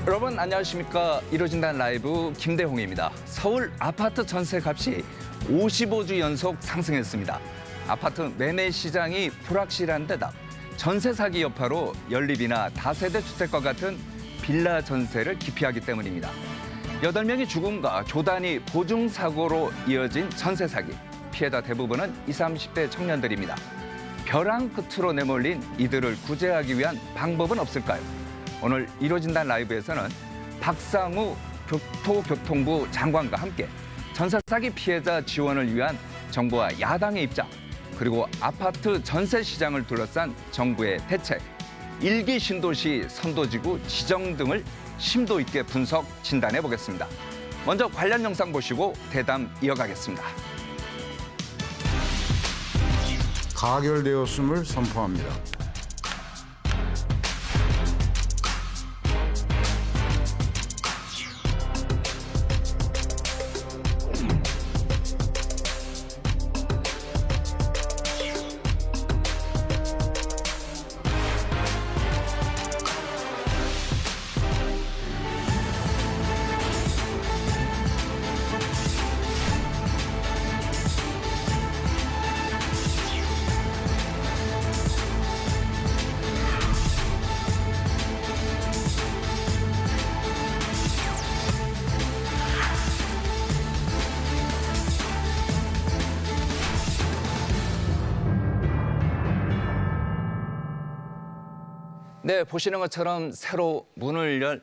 여러분 안녕하십니까. 이루어진다는 라이브 김대홍입니다. 서울 아파트 전세값이 55주 연속 상승했습니다. 아파트 매매 시장이 불확실한 데다 전세 사기 여파로 연립이나 다세대 주택과 같은 빌라 전세를 기피하기 때문입니다. 8명이 죽음과 조단위 보증 사고로 이어진 전세 사기. 피해자 대부분은 20, 30대 청년들입니다. 벼랑 끝으로 내몰린 이들을 구제하기 위한 방법은 없을까요? 오늘 이루어진다는 라이브에서는 박상우 교토교통부 장관과 함께 전세 사기 피해자 지원을 위한 정부와 야당의 입장, 그리고 아파트 전세 시장을 둘러싼 정부의 대책, 일기 신도시 선도지구 지정 등을 심도 있게 분석 진단해 보겠습니다. 먼저 관련 영상 보시고 대담 이어가겠습니다. 가결되었음을 선포합니다. 네, 보시는 것처럼 새로 문을 열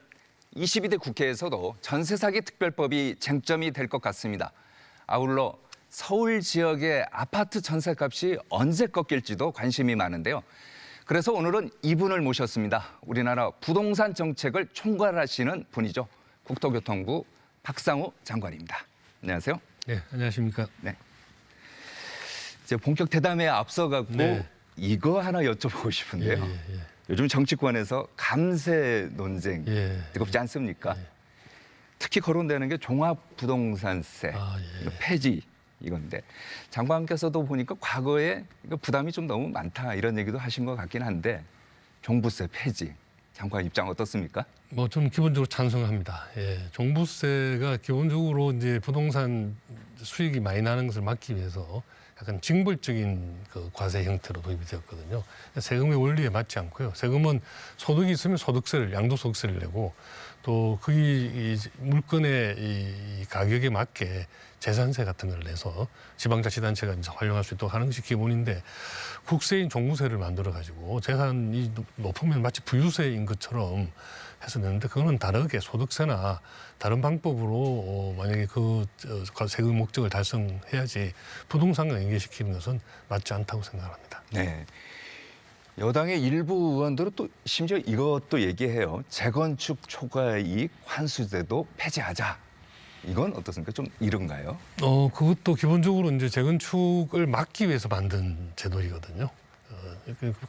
22대 국회에서도 전세 사기 특별법이 쟁점이 될 것 같습니다. 아울러 서울 지역의 아파트 전세값이 언제 꺾일지도 관심이 많은데요. 그래서 오늘은 이분을 모셨습니다. 우리나라 부동산 정책을 총괄하시는 분이죠. 국토교통부 박상우 장관입니다. 안녕하세요. 네, 안녕하십니까. 네. 이제 본격 대담에 앞서가고 네. 이거 하나 여쭤보고 싶은데요. 예. 요즘 정치권에서 감세 논쟁 뜨겁지 않습니까? 특히 거론되는 게 종합부동산세 이거 폐지 이건데 장관께서도 보니까 과거에 이거 부담이 좀 너무 많다 이런 얘기도 하신 것 같긴 한데 종부세 폐지 장관 입장 어떻습니까? 뭐 좀 기본적으로 찬성합니다. 예, 종부세가 기본적으로 이제 부동산 수익이 많이 나는 것을 막기 위해서 약간 징벌적인 그 과세 형태로 도입이 되었거든요. 세금의 원리에 맞지 않고요. 세금은 소득이 있으면 소득세를, 양도소득세를 내고 또 그 물건의 이 가격에 맞게 재산세 같은 걸 내서 지방자치단체가 이제 활용할 수 있도록 하는 것이 기본인데 국세인 종부세를 만들어가지고 재산이 높으면 마치 부유세인 것처럼 해서 내는데 그거는 다르게 소득세나 다른 방법으로 만약에 그 세금 목적을 달성해야지 부동산과 연계시키는 것은 맞지 않다고 생각합니다. 네. 여당의 일부 의원들은 또 심지어 이것도 얘기해요. 재건축 초과이익 환수제도 폐지하자. 이건 어떻습니까? 좀 이른가요? 그것도 기본적으로 이제 재건축을 막기 위해서 만든 제도이거든요.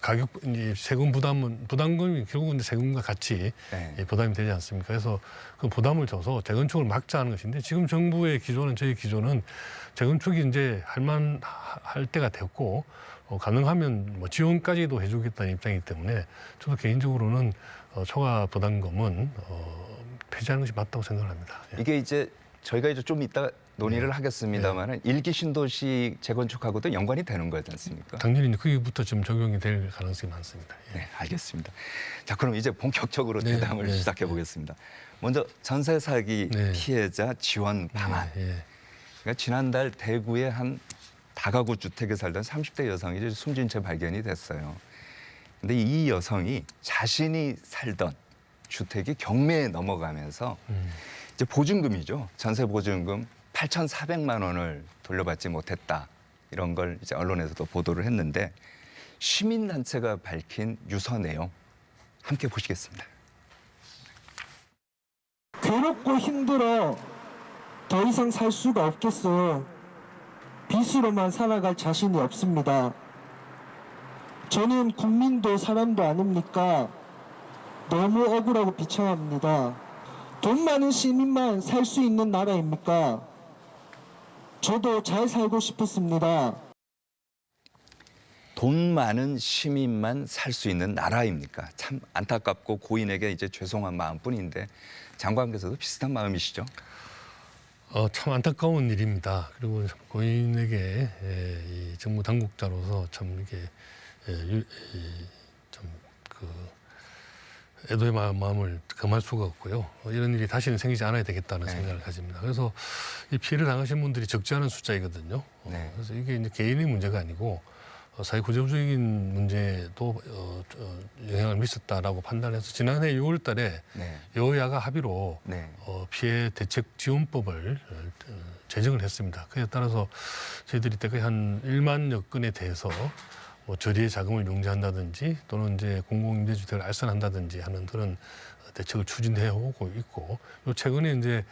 가격 이제 세금 부담금이 결국은 이제 세금과 같이 부담이 되지 않습니까? 그래서 그 부담을 줘서 재건축을 막자 하는 것인데 지금 정부의 기조는 저희 기조는 재건축이 이제 할 때가 됐고 가능하면 뭐 지원까지도 해주겠다는 입장이기 때문에 저도 개인적으로는 초과 부담금은 폐지하는 것이 맞다고 생각합니다. 이게 이제 저희가 이제 좀 이따 논의를 하겠습니다만은 일기 신도시 재건축하고도 연관이 되는 거지 않습니까? 당연히 그게부터 좀 적용이 될 가능성이 많습니다. 네, 알겠습니다. 자, 그럼 이제 본격적으로 대담을 시작해 보겠습니다. 먼저 전세 사기 피해자 지원 방안. 그러니까 지난달 대구의 한 다가구 주택에 살던 30대 여성이 이제 숨진 채 발견이 됐어요. 근데 이 여성이 자신이 살던 주택이 경매에 넘어가면서 이제 보증금이죠. 전세 보증금 8,400만 원을 돌려받지 못했다. 이런 걸 이제 언론에서도 보도를 했는데 시민단체가 밝힌 유서 내용 함께 보시겠습니다. 괴롭고 힘들어 더 이상 살 수가 없겠어요. 빚으로만 살아갈 자신이 없습니다. 저는 국민도 사람도 아닙니까? 너무 억울하고 비참합니다. 돈 많은 시민만 살 수 있는 나라입니까? 저도 잘 살고 싶었습니다. 돈 많은 시민만 살 수 있는 나라입니까? 참 안타깝고 고인에게 이제 죄송한 마음뿐인데 장관께서도 비슷한 마음이시죠? 참 안타까운 일입니다. 그리고 고인에게 이 정부 당국자로서 참 이게 좀그 애도의 마음을 금할 수가 없고요. 이런 일이 다시는 생기지 않아야 되겠다는 네. 생각을 가집니다. 그래서 이 피해를 당하신 분들이 적지 않은 숫자이거든요. 네. 그래서 이게 이제 개인의 문제가 아니고 사회 구조적인 문제도 영향을 미쳤다라고 판단해서 지난해 6월 달에 네. 여야가 합의로 네. 피해 대책 지원법을 제정을 했습니다. 그에 따라서 저희들이 때까지 한 1만여 건에 대해서 뭐 저리의 자금을 용지한다든지 또는 이제 공공임대주택을 알선한다든지 하는 그런 대책을 추진해 오고 있고, 요 최근에 이제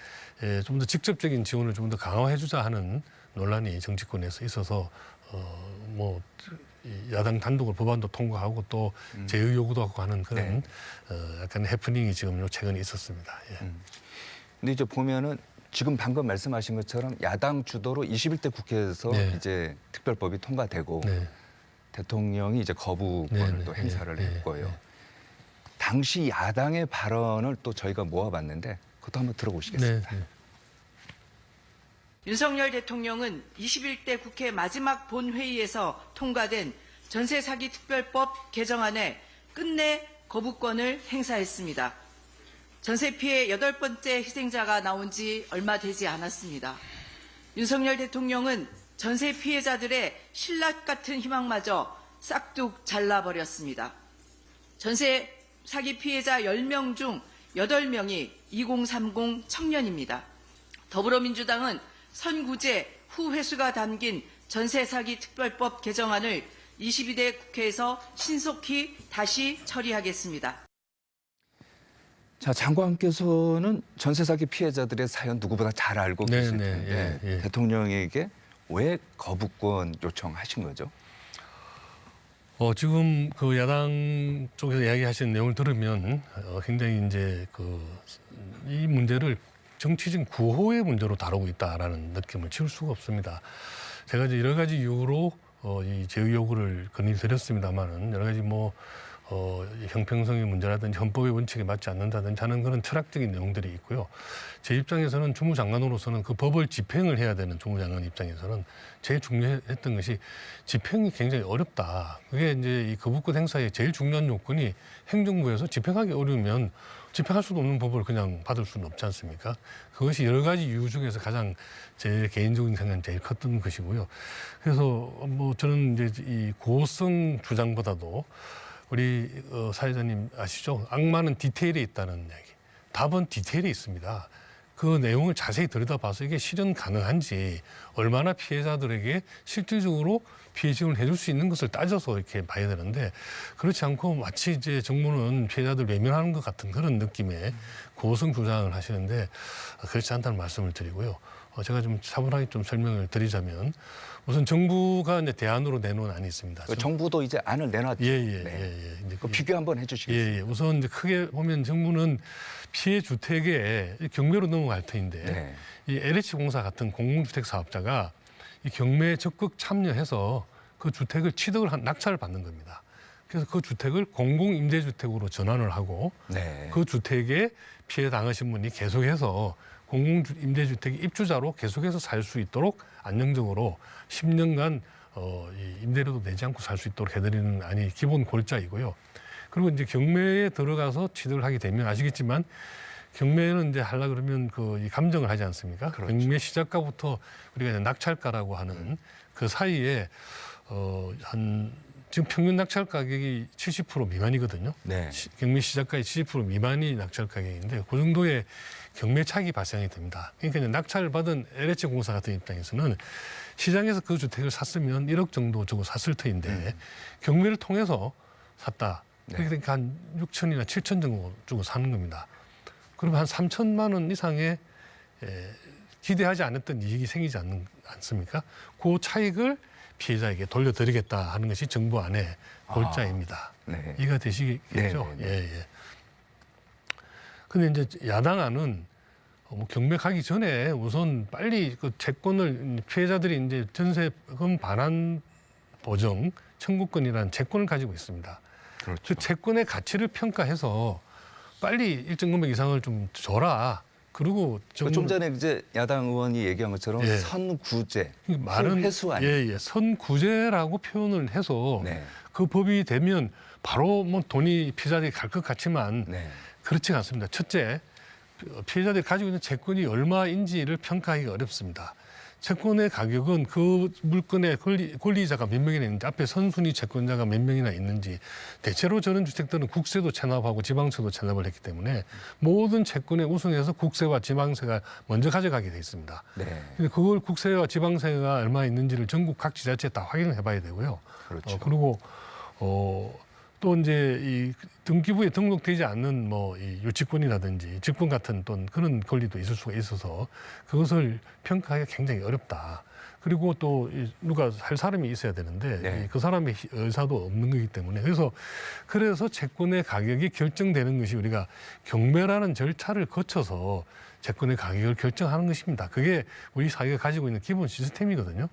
좀 더 직접적인 지원을 좀 더 강화해주자 하는 논란이 정치권에서 있어서 뭐 야당 단독으로 법안도 통과하고 또 제의 요구도 하고 하는 그런 약간 해프닝이 지금 요 최근에 있었습니다. 예. 근데 이제 보면은 지금 방금 말씀하신 것처럼 야당 주도로 21대 국회에서 네. 이제 특별법이 통과되고 네. 대통령이 이제 거부권을 네, 또 네, 행사를 네, 했고요. 네. 당시 야당의 발언을 또 저희가 모아봤는데 그것도 한번 들어보시겠습니다. 네, 네. 윤석열 대통령은 21대 국회 마지막 본회의에서 통과된 전세 사기 특별법 개정안에 끝내 거부권을 행사했습니다. 전세 피해 8번째 희생자가 나온 지 얼마 되지 않았습니다. 윤석열 대통령은 전세 피해자들의 신라 같은 희망마저 싹둑 잘라버렸습니다. 전세 사기 피해자 10명 중 8명이 2030 청년입니다. 더불어민주당은 선구제 후 회수가 담긴 전세 사기 특별법 개정안을 22대 국회에서 신속히 다시 처리하겠습니다. 자, 장관께서는 전세 사기 피해자들의 사연 누구보다 잘 알고 네, 계실 네, 텐데 예, 예. 대통령에게 왜 거부권 요청하신 거죠? 지금 그 야당 쪽에서 이야기하시는 내용을 들으면 굉장히 이제 이 문제를 정치적인 구호의 문제로 다루고 있다라는 느낌을 지울 수가 없습니다. 제가 이제 여러 가지 이유로 이 제의 요구를 건의드렸습니다만은 여러 가지 형평성의 문제라든지 헌법의 원칙에 맞지 않는다든지 하는 그런 철학적인 내용들이 있고요. 제 입장에서는 주무장관으로서는 그 법을 집행을 해야 되는 주무장관 입장에서는 제일 중요했던 것이 집행이 굉장히 어렵다. 그게 이제 이 거부권 행사의 제일 중요한 요건이 행정부에서 집행하기 어려우면 집행할 수도 없는 법을 그냥 받을 수는 없지 않습니까? 그것이 여러 가지 이유 중에서 가장 제 개인적인 생각은 제일 컸던 것이고요. 그래서 저는 이제 이 고성 주장보다도 우리 사회자님 아시죠? 악마는 디테일에 있다는 얘기. 답은 디테일에 있습니다. 그 내용을 자세히 들여다봐서 이게 실현 가능한지 얼마나 피해자들에게 실질적으로 피해 지원을 해줄 수 있는 것을 따져서 이렇게 봐야 되는데 그렇지 않고 마치 이제 정부는 피해자들 외면하는 것 같은 그런 느낌의 고성 주장을 하시는데 그렇지 않다는 말씀을 드리고요. 제가 좀 차분하게 좀 설명을 드리자면 우선 정부가 이제 대안으로 내놓은 안이 있습니다. 정부도 이제 안을 내놨죠. 예. 그 비교 한번 해주시겠어요? 예. 우선 이제 크게 보면 정부는 피해 주택에 경매로 넘어갈 터인데 네. 이 LH공사 같은 공공주택 사업자가 이 경매에 적극 참여해서 그 주택을 낙찰을 받는 겁니다. 그래서 그 주택을 공공임대주택으로 전환을 하고 네. 그 주택에 피해 당하신 분이 계속해서 공공임대주택 입주자로 계속해서 살 수 있도록 안정적으로 10년간 이 임대료도 내지 않고 살 수 있도록 해드리는 안이 기본 골자이고요. 그리고 이제 경매에 들어가서 취득을 하게 되면 아시겠지만 경매는 이제 하려 그러면 이 감정을 하지 않습니까? 그렇죠. 경매 시작가부터 우리가 이제 낙찰가라고 하는 그 사이에 지금 평균 낙찰 가격이 70% 미만이거든요. 네. 경매 시작가의 70% 미만이 낙찰 가격인데 그 정도의 경매 차익이 발생이 됩니다. 그러니까 이제 낙찰을 받은 LH공사 같은 입장에서는 시장에서 그 주택을 샀으면 1억 정도 주고 샀을 터인데 경매를 통해서 샀다. 그렇게 되니까 한 6천이나 7천 정도 주고 사는 겁니다. 그러면 한 3천만 원 이상의 기대하지 않았던 이익이 생기지 않습니까? 그 차익을 피해자에게 돌려드리겠다 하는 것이 정부 안의 골자입니다. 네. 이해가 되시겠죠? 네. 예. 근데 이제 야당안은 경매 가기 전에 우선 빨리 그 채권을 피해자들이 이제 전세금 반환 보정 청구권이라는 채권을 가지고 있습니다. 그렇죠. 그 채권의 가치를 평가해서 빨리 일정 금액 이상을 좀 줘라. 그리고 좀 전에 이제 야당 의원이 얘기한 것처럼 예. 선구제, 말은 회수 아니에요? 예, 선구제라고 표현을 해서 네. 그 법이 되면 바로 뭐 돈이 피해자들이 갈 것 같지만 네. 그렇지 않습니다. 첫째, 피해자들이 가지고 있는 채권이 얼마인지를 평가하기가 어렵습니다. 채권의 가격은 그 물건의 권리자가 몇 명이나 있는지, 앞에 선순위 채권자가 몇 명이나 있는지, 대체로 저런 주택들은 국세도 체납하고 지방세도 체납을 했기 때문에 모든 채권에 우선해서 국세와 지방세가 먼저 가져가게 돼 있습니다. 네. 근데 그걸 국세와 지방세가 얼마 있는지를 전국 각 지자체에 다 확인을 해봐야 되고요. 그렇죠. 그리고 또 이제 이 등기부에 등록되지 않는 뭐 이 유치권이라든지 직권 같은 또 그런 권리도 있을 수가 있어서 그것을 평가하기가 굉장히 어렵다. 그리고 또 누가 할 사람이 있어야 되는데 네. 그 사람의 의사도 없는 거기 때문에 그래서 채권의 가격이 결정되는 것이 우리가 경매라는 절차를 거쳐서 채권의 가격을 결정하는 것입니다. 그게 우리 사회가 가지고 있는 기본 시스템이거든요.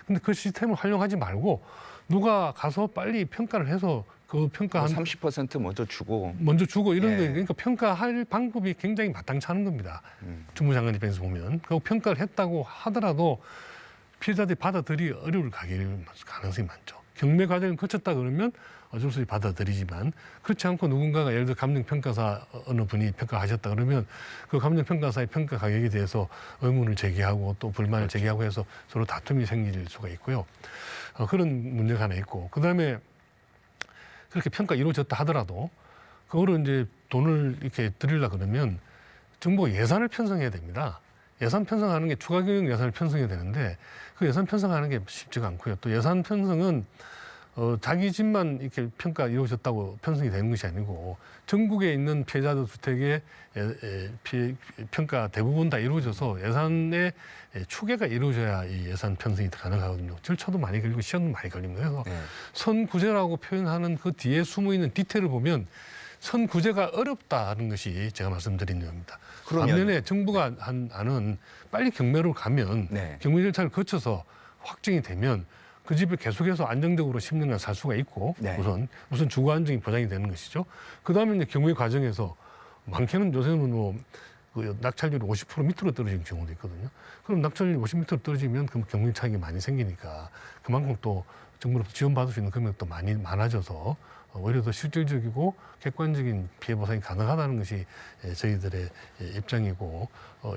근데 그 시스템을 활용하지 말고 누가 가서 빨리 평가를 해서 그 평가한 30% 먼저 주고 이런 예. 거 그러니까 평가할 방법이 굉장히 마땅찮은 겁니다. 주무장관 입장에서 보면 그 평가를 했다고 하더라도 피해자들이 받아들이기 어려울 가능성이 많죠. 경매 과정을 거쳤다 그러면 어쩔 수 없이 받아들이지만 그렇지 않고 누군가가 예를 들어 감정평가사 어느 분이 평가하셨다 그러면 그 감정평가사의 평가 가격에 대해서 의문을 제기하고 또 불만을 그렇죠. 제기하고 해서 서로 다툼이 생길 수가 있고요. 그런 문제가 하나 있고 그다음에 그렇게 평가 이루어졌다 하더라도 그거를 이제 돈을 이렇게 드리려 그러면 정부가 예산을 편성해야 됩니다. 예산 편성하는 게 추가 경영 예산을 편성해야 되는데 그 예산 편성하는 게 쉽지가 않고요. 또 예산 편성은 자기 집만 이렇게 평가 이루어졌다고 편성이 되는 것이 아니고 전국에 있는 피해자들 주택의 평가 대부분 다 이루어져서 예산의 추계가 이루어져야 이 예산 편성이 가능하거든요. 절차도 많이 걸리고 시간도 많이 걸립니다. 그래서 네. 선구제라고 표현하는 그 뒤에 숨어 있는 디테일을 보면 선구제가 어렵다는 것이 제가 말씀드린 겁니다. 반면에 정부가 한 안은 빨리 경매로 가면 네. 경매 절차를 거쳐서 확정이 되면 그 집을 계속해서 안정적으로 10년간 살 수가 있고 네. 우선 주거 안정이 보장이 되는 것이죠. 그다음에 이제 경매 과정에서 많게는 요새는 뭐 그 낙찰률이 50% 밑으로 떨어지는 경우도 있거든요. 그럼 낙찰률이 50% 떨어지면 그 경매 차익이 많이 생기니까 그만큼 또 정부로부터 지원받을 수 있는 금액도 많아져서 오히려 더 실질적이고 객관적인 피해 보상이 가능하다는 것이 저희들의 입장이고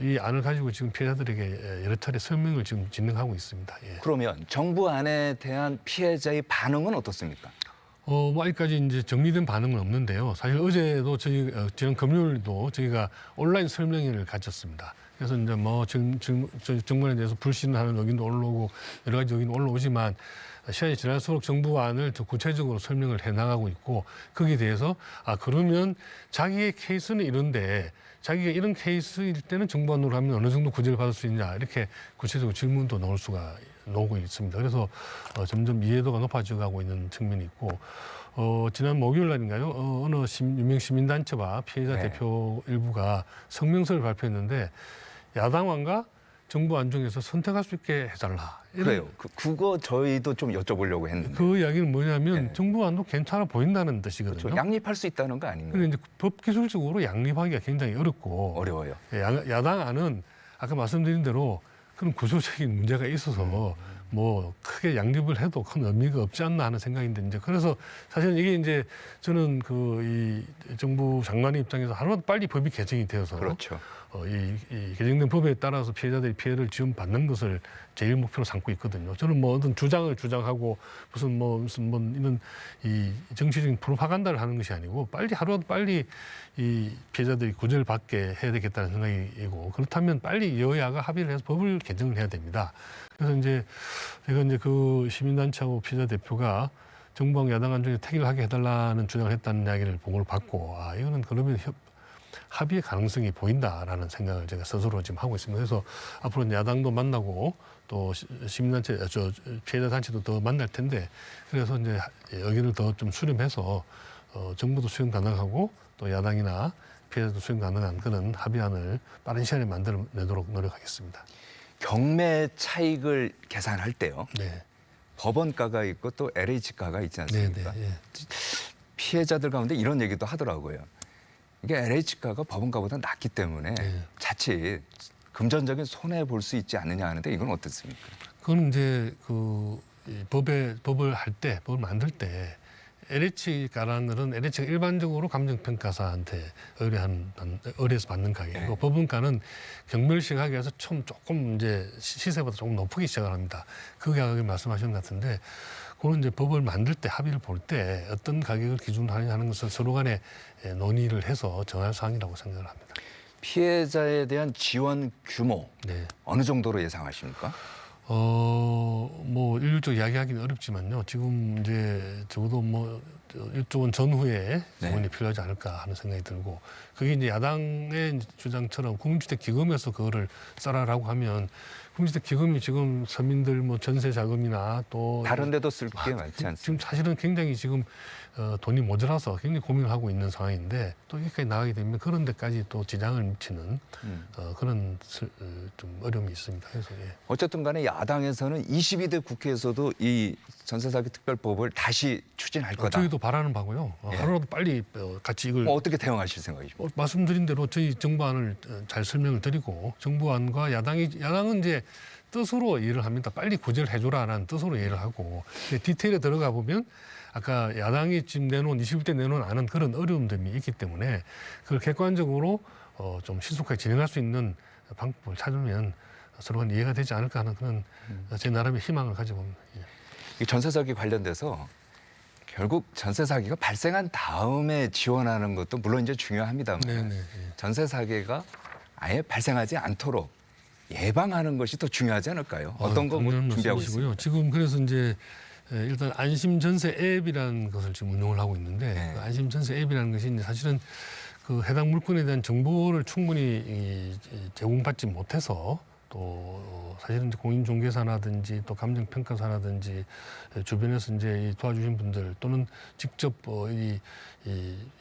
이 안을 가지고 지금 피해자들에게 여러 차례 설명을 지금 진행하고 있습니다. 예. 그러면 정부 안에 대한 피해자의 반응은 어떻습니까? 뭐 아직까지 이제 정리된 반응은 없는데요. 사실 어제도 지난 금요일도 저희가 온라인 설명회를 가졌습니다. 그래서 이제 뭐 정권에 대해서 불신하는 의견도 올라오고 여러 가지 의견도 올라오지만 시간이 지날수록 정부 안을 더 구체적으로 설명을 해 나가고 있고 거기에 대해서 그러면 자기의 케이스는 이런데 자기가 이런 케이스일 때는 정부 안으로 하면 어느 정도 구제를 받을 수 있냐 이렇게 구체적으로 질문도 나오고 있습니다. 그래서 점점 이해도가 높아져 가고 있는 측면이 있고 지난 목요일 날인가요? 어느 유명 시민단체와 피해자 네. 대표 일부가 성명서를 발표했는데 야당안과 정부 안 중에서 선택할 수 있게 해달라. 그래요. 그거 저희도 좀 여쭤보려고 했는데. 그 이야기는 뭐냐면 네. 정부 안도 괜찮아 보인다는 뜻이거든요. 그렇죠. 양립할 수 있다는 거 아닌가요? 그런데 이제 법 기술적으로 양립하기가 굉장히 어렵고 어려워요. 야당 안은 아까 말씀드린 대로 그런 구조적인 문제가 있어서 뭐 크게 양립을 해도 큰 의미가 없지 않나 하는 생각인데 이제 그래서 사실은 이게 이제 저는 이 정부 장관의 입장에서 하루라도 빨리 법이 개정이 되어서 그렇죠. 이 개정된 법에 따라서 피해자들이 피해를 지원받는 것을 제일 목표로 삼고 있거든요. 저는 뭐 어떤 주장을 주장하고 무슨 이런 이 정치적인 프로파간다를 하는 것이 아니고 하루라도 빨리 이 피해자들이 구제를 받게 해야 되겠다는 생각이고 그렇다면 빨리 여야가 합의를 해서 법을 개정을 해야 됩니다. 그래서 이제 제가 이제 그 시민단체하고 피해자 대표가 정부와 야당안 중에 택일을 하게 해달라는 주장을 했다는 이야기를 보고를 받고 이거는 그러면 합의의 가능성이 보인다라는 생각을 제가 스스로 지금 하고 있습니다. 그래서 앞으로는 야당도 만나고 또 시민단체, 피해자 단체도 더 만날 텐데 그래서 이제 의견을 더 좀 수렴해서 정부도 수용 가능하고 또 야당이나 피해자도 수용 가능한 그런 합의안을 빠른 시간에 만들어내도록 노력하겠습니다. 경매 차익을 계산할 때요. 네. 법원가가 있고 또 LH가가 있지 않습니까? 네, 네. 예. 피해자들 가운데 이런 얘기도 하더라고요. 이게 LH가가 법원가보다 낮기 때문에 네. 자칫 금전적인 손해 볼 수 있지 않느냐 하는데 이건 어떻습니까? 그건 이제 이 법을 만들 때 LH가라는 것은 LH가 일반적으로 감정평가사한테 의뢰해서 받는 가격이고 네. 법원가는 경멸시가격에서 조금 이제 시세보다 조금 높게 시작을 합니다. 그 가격을 말씀하시는 것 같은데 그건 이제 법을 만들 때 합의를 볼 때 어떤 가격을 기준으로 하느냐 하는 것을 서로 간에 논의를 해서 정할 사항이라고 생각을 합니다. 피해자에 대한 지원 규모 네. 어느 정도로 예상하십니까? 뭐 일률적으로 이야기하기는 어렵지만요. 지금 이제 적어도 뭐 1조 원 전후에 지원이 네. 필요하지 않을까 하는 생각이 들고 그게 이제 야당의 주장처럼 국민주택 기금에서 그거를 써라라고 하면 국민주택 기금이 지금 서민들 뭐 전세 자금이나 또 다른 데도 쓸 게 많지 않습니까? 지금 사실은 굉장히 지금 돈이 모자라서 굉장히 고민을 하고 있는 상황인데 또 여기까지 나가게 되면 그런 데까지 또 지장을 미치는 그런 좀 어려움이 있습니다. 그래서 예. 어쨌든 간에 야당에서는 22대 국회에서도 이 전세사기 특별법을 다시 추진할 거다. 저희도 바라는 바고요. 예. 하루라도 빨리 같이 이걸 어떻게 대응하실 생각이십니까? 말씀드린 대로 저희 정부안을 잘 설명을 드리고 정부안과 야당은 이제 뜻으로 이해를 합니다. 빨리 구제를 해줘라라는 뜻으로 이해를 하고 디테일에 들어가 보면 아까 야당이 지금 21대 내놓은 안은 그런 어려움들이 있기 때문에 그걸 객관적으로 좀 신속하게 진행할 수 있는 방법을 찾으면 서로 간 이해가 되지 않을까 하는 그런 제 나름의 희망을 가지고 옵니다. 예. 이 전세사기 관련돼서 결국 전세사기가 발생한 다음에 지원하는 것도 물론 이제 중요합니다만 네네. 예. 전세사기가 아예 발생하지 않도록 예방하는 것이 더 중요하지 않을까요? 어떤 거 당연한 준비하고 말씀이시고요. 있습니까? 지금 그래서 이제 일단 안심 전세 앱이라는 것을 지금 운영을 하고 있는데 네. 그 안심 전세 앱이라는 것이 이제 사실은 그 해당 물건에 대한 정보를 충분히 제공받지 못해서 또 사실은 이제 공인중개사라든지 또 감정평가사라든지 주변에서 이제 도와주신 분들 또는 직접 이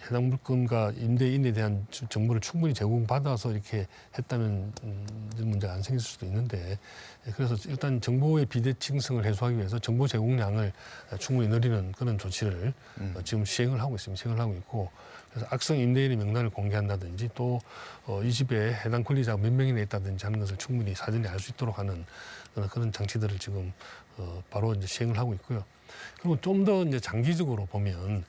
해당 물건과 임대인에 대한 정보를 충분히 제공받아서 이렇게 했다면 문제가 안 생길 수도 있는데 그래서 일단 정보의 비대칭성을 해소하기 위해서 정보 제공량을 충분히 늘리는 그런 조치를 지금 시행을 하고 있습니다. 시행을 하고 있고 그래서 악성 임대인의 명단을 공개한다든지 또 이 집에 해당 권리자가 몇 명이나 있다든지 하는 것을 충분히 사전에 알 수 있도록 하는 그런 장치들을 지금 바로 이제 시행을 하고 있고요. 그리고 좀 더 이제 장기적으로 보면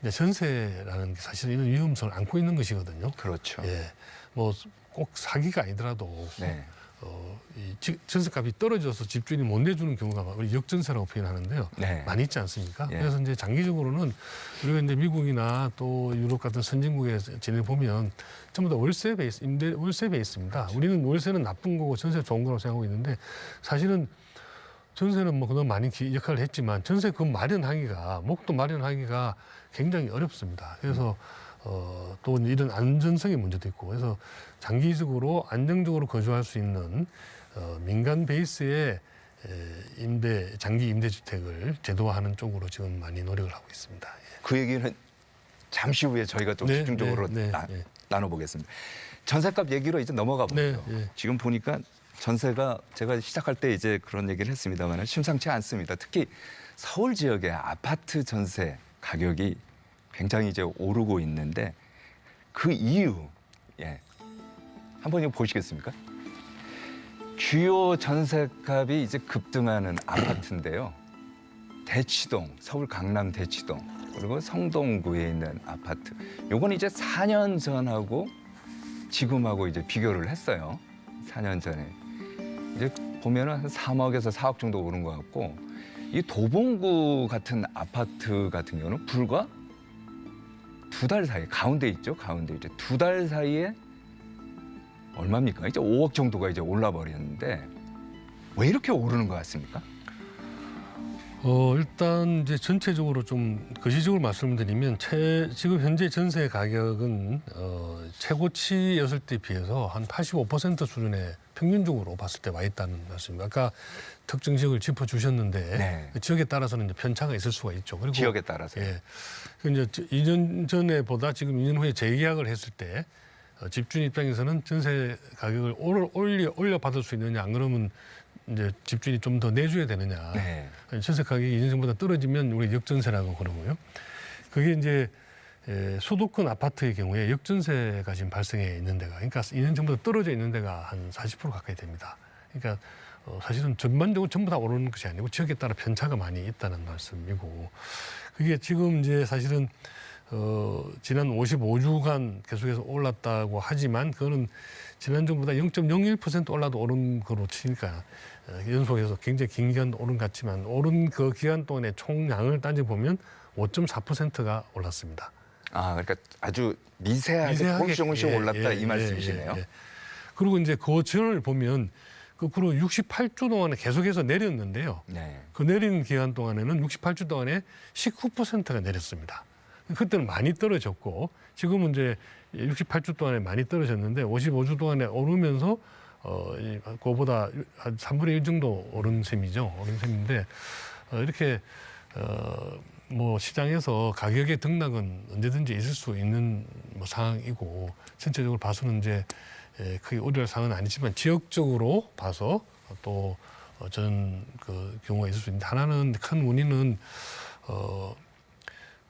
이제 전세라는 게 사실 이런 위험성을 안고 있는 것이거든요. 그렇죠. 예, 뭐 꼭 사기가 아니더라도 네. 이 전세값이 떨어져서 집주인이 못 내주는 경우가 우리 역전세라고 표현하는데요. 네. 많이 있지 않습니까? 예. 그래서 이제 장기적으로는 우리가 이제 미국이나 또 유럽 같은 선진국에 지내보면 전부 다 월세 베이스입니다. 그렇죠. 우리는 월세는 나쁜 거고 전세 좋은 거라고 생각하고 있는데 사실은 전세는 뭐 그동안 많이 역할을 했지만 전세 그 목도 마련하기가 굉장히 어렵습니다. 그래서 또 이런 안전성의 문제도 있고 그래서 장기적으로 안정적으로 거주할 수 있는 민간 베이스의 장기 임대주택을 제도화하는 쪽으로 지금 많이 노력을 하고 있습니다. 예. 그 얘기는 잠시 후에 저희가 좀 네, 집중적으로 네, 네. 나눠보겠습니다. 전세값 얘기로 이제 넘어가 보죠. 네, 예. 지금 보니까 전세가 제가 시작할 때 이제 그런 얘기를 했습니다만 심상치 않습니다. 특히 서울 지역의 아파트 전세 가격이 굉장히 이제 오르고 있는데 그 이유 한번 이거 보시겠습니까? 주요 전세값이 이제 급등하는 아파트인데요. 대치동, 서울 강남 대치동 그리고 성동구에 있는 아파트. 요건 이제 4년 전하고 지금하고 이제 비교를 했어요. 4년 전에 이제 보면은 한 3억에서 4억 정도 오른 것 같고 이 도봉구 같은 아파트 같은 경우는 불과 2달 사이 가운데 있죠. 가운데 이제 2달 사이에 얼마입니까? 이제 5억 정도가 이제 올라 버렸는데 왜 이렇게 오르는 것 같습니까? 일단 이제 전체적으로 좀 거시적으로 말씀드리면 지금 현재 전세 가격은 최고치였을 때 비해서 한 85% 수준에 평균적으로 봤을 때 와 있다는 말씀입니다. 아까 특정 지역을 짚어주셨는데 네. 그 지역에 따라서는 이제 편차가 있을 수가 있죠. 그리고 지역에 따라서. 예, 그 이제 2년 전에보다 지금 2년 후에 재계약을 했을 때 집주인 입장에서는 전세 가격을 올려 받을 수 있느냐 안 그러면 이제 집주인이 좀 더 내줘야 되느냐. 네. 전세 가격이 2년 전보다 떨어지면 우리 역전세라고 그러고요. 그게 이제 수도권 아파트의 경우에 역전세가 지금 발생해 있는 데가, 그러니까 2년 전보다 떨어져 있는 데가 한 40% 가까이 됩니다. 그러니까 사실은 전반적으로 전부 다 오르는 것이 아니고 지역에 따라 편차가 많이 있다는 말씀이고, 그게 지금 이제 사실은 지난 55주간 계속해서 올랐다고 하지만 그거는 지난주보다 0.01% 올라도 오른 거로 치니까 연속해서 굉장히 긴 기간 오른 것 같지만 오른 그 기간 동안의 총량을 따져보면 5.4%가 올랐습니다. 아, 그러니까 아주 미세하게 조금씩 올랐다 이 말씀이시네요. 그리고 이제 그 전을 보면 거꾸로 68주 동안에 계속해서 내렸는데요. 네. 그 내린 기간 동안에는 68주 동안에 19%가 내렸습니다. 그때는 많이 떨어졌고 지금은 이제 68주 동안에 많이 떨어졌는데 55주 동안에 오르면서 그거보다 한 3분의 1 정도 오른 셈이죠. 오른 셈인데 이렇게 뭐 시장에서 가격의 등락은 언제든지 있을 수 있는 뭐 상황이고 전체적으로 봐서는 이제 크게 우려할 상황은 아니지만 지역적으로 봐서 또 저는 그 경우가 있을 수 있는데 하나는 큰 원인은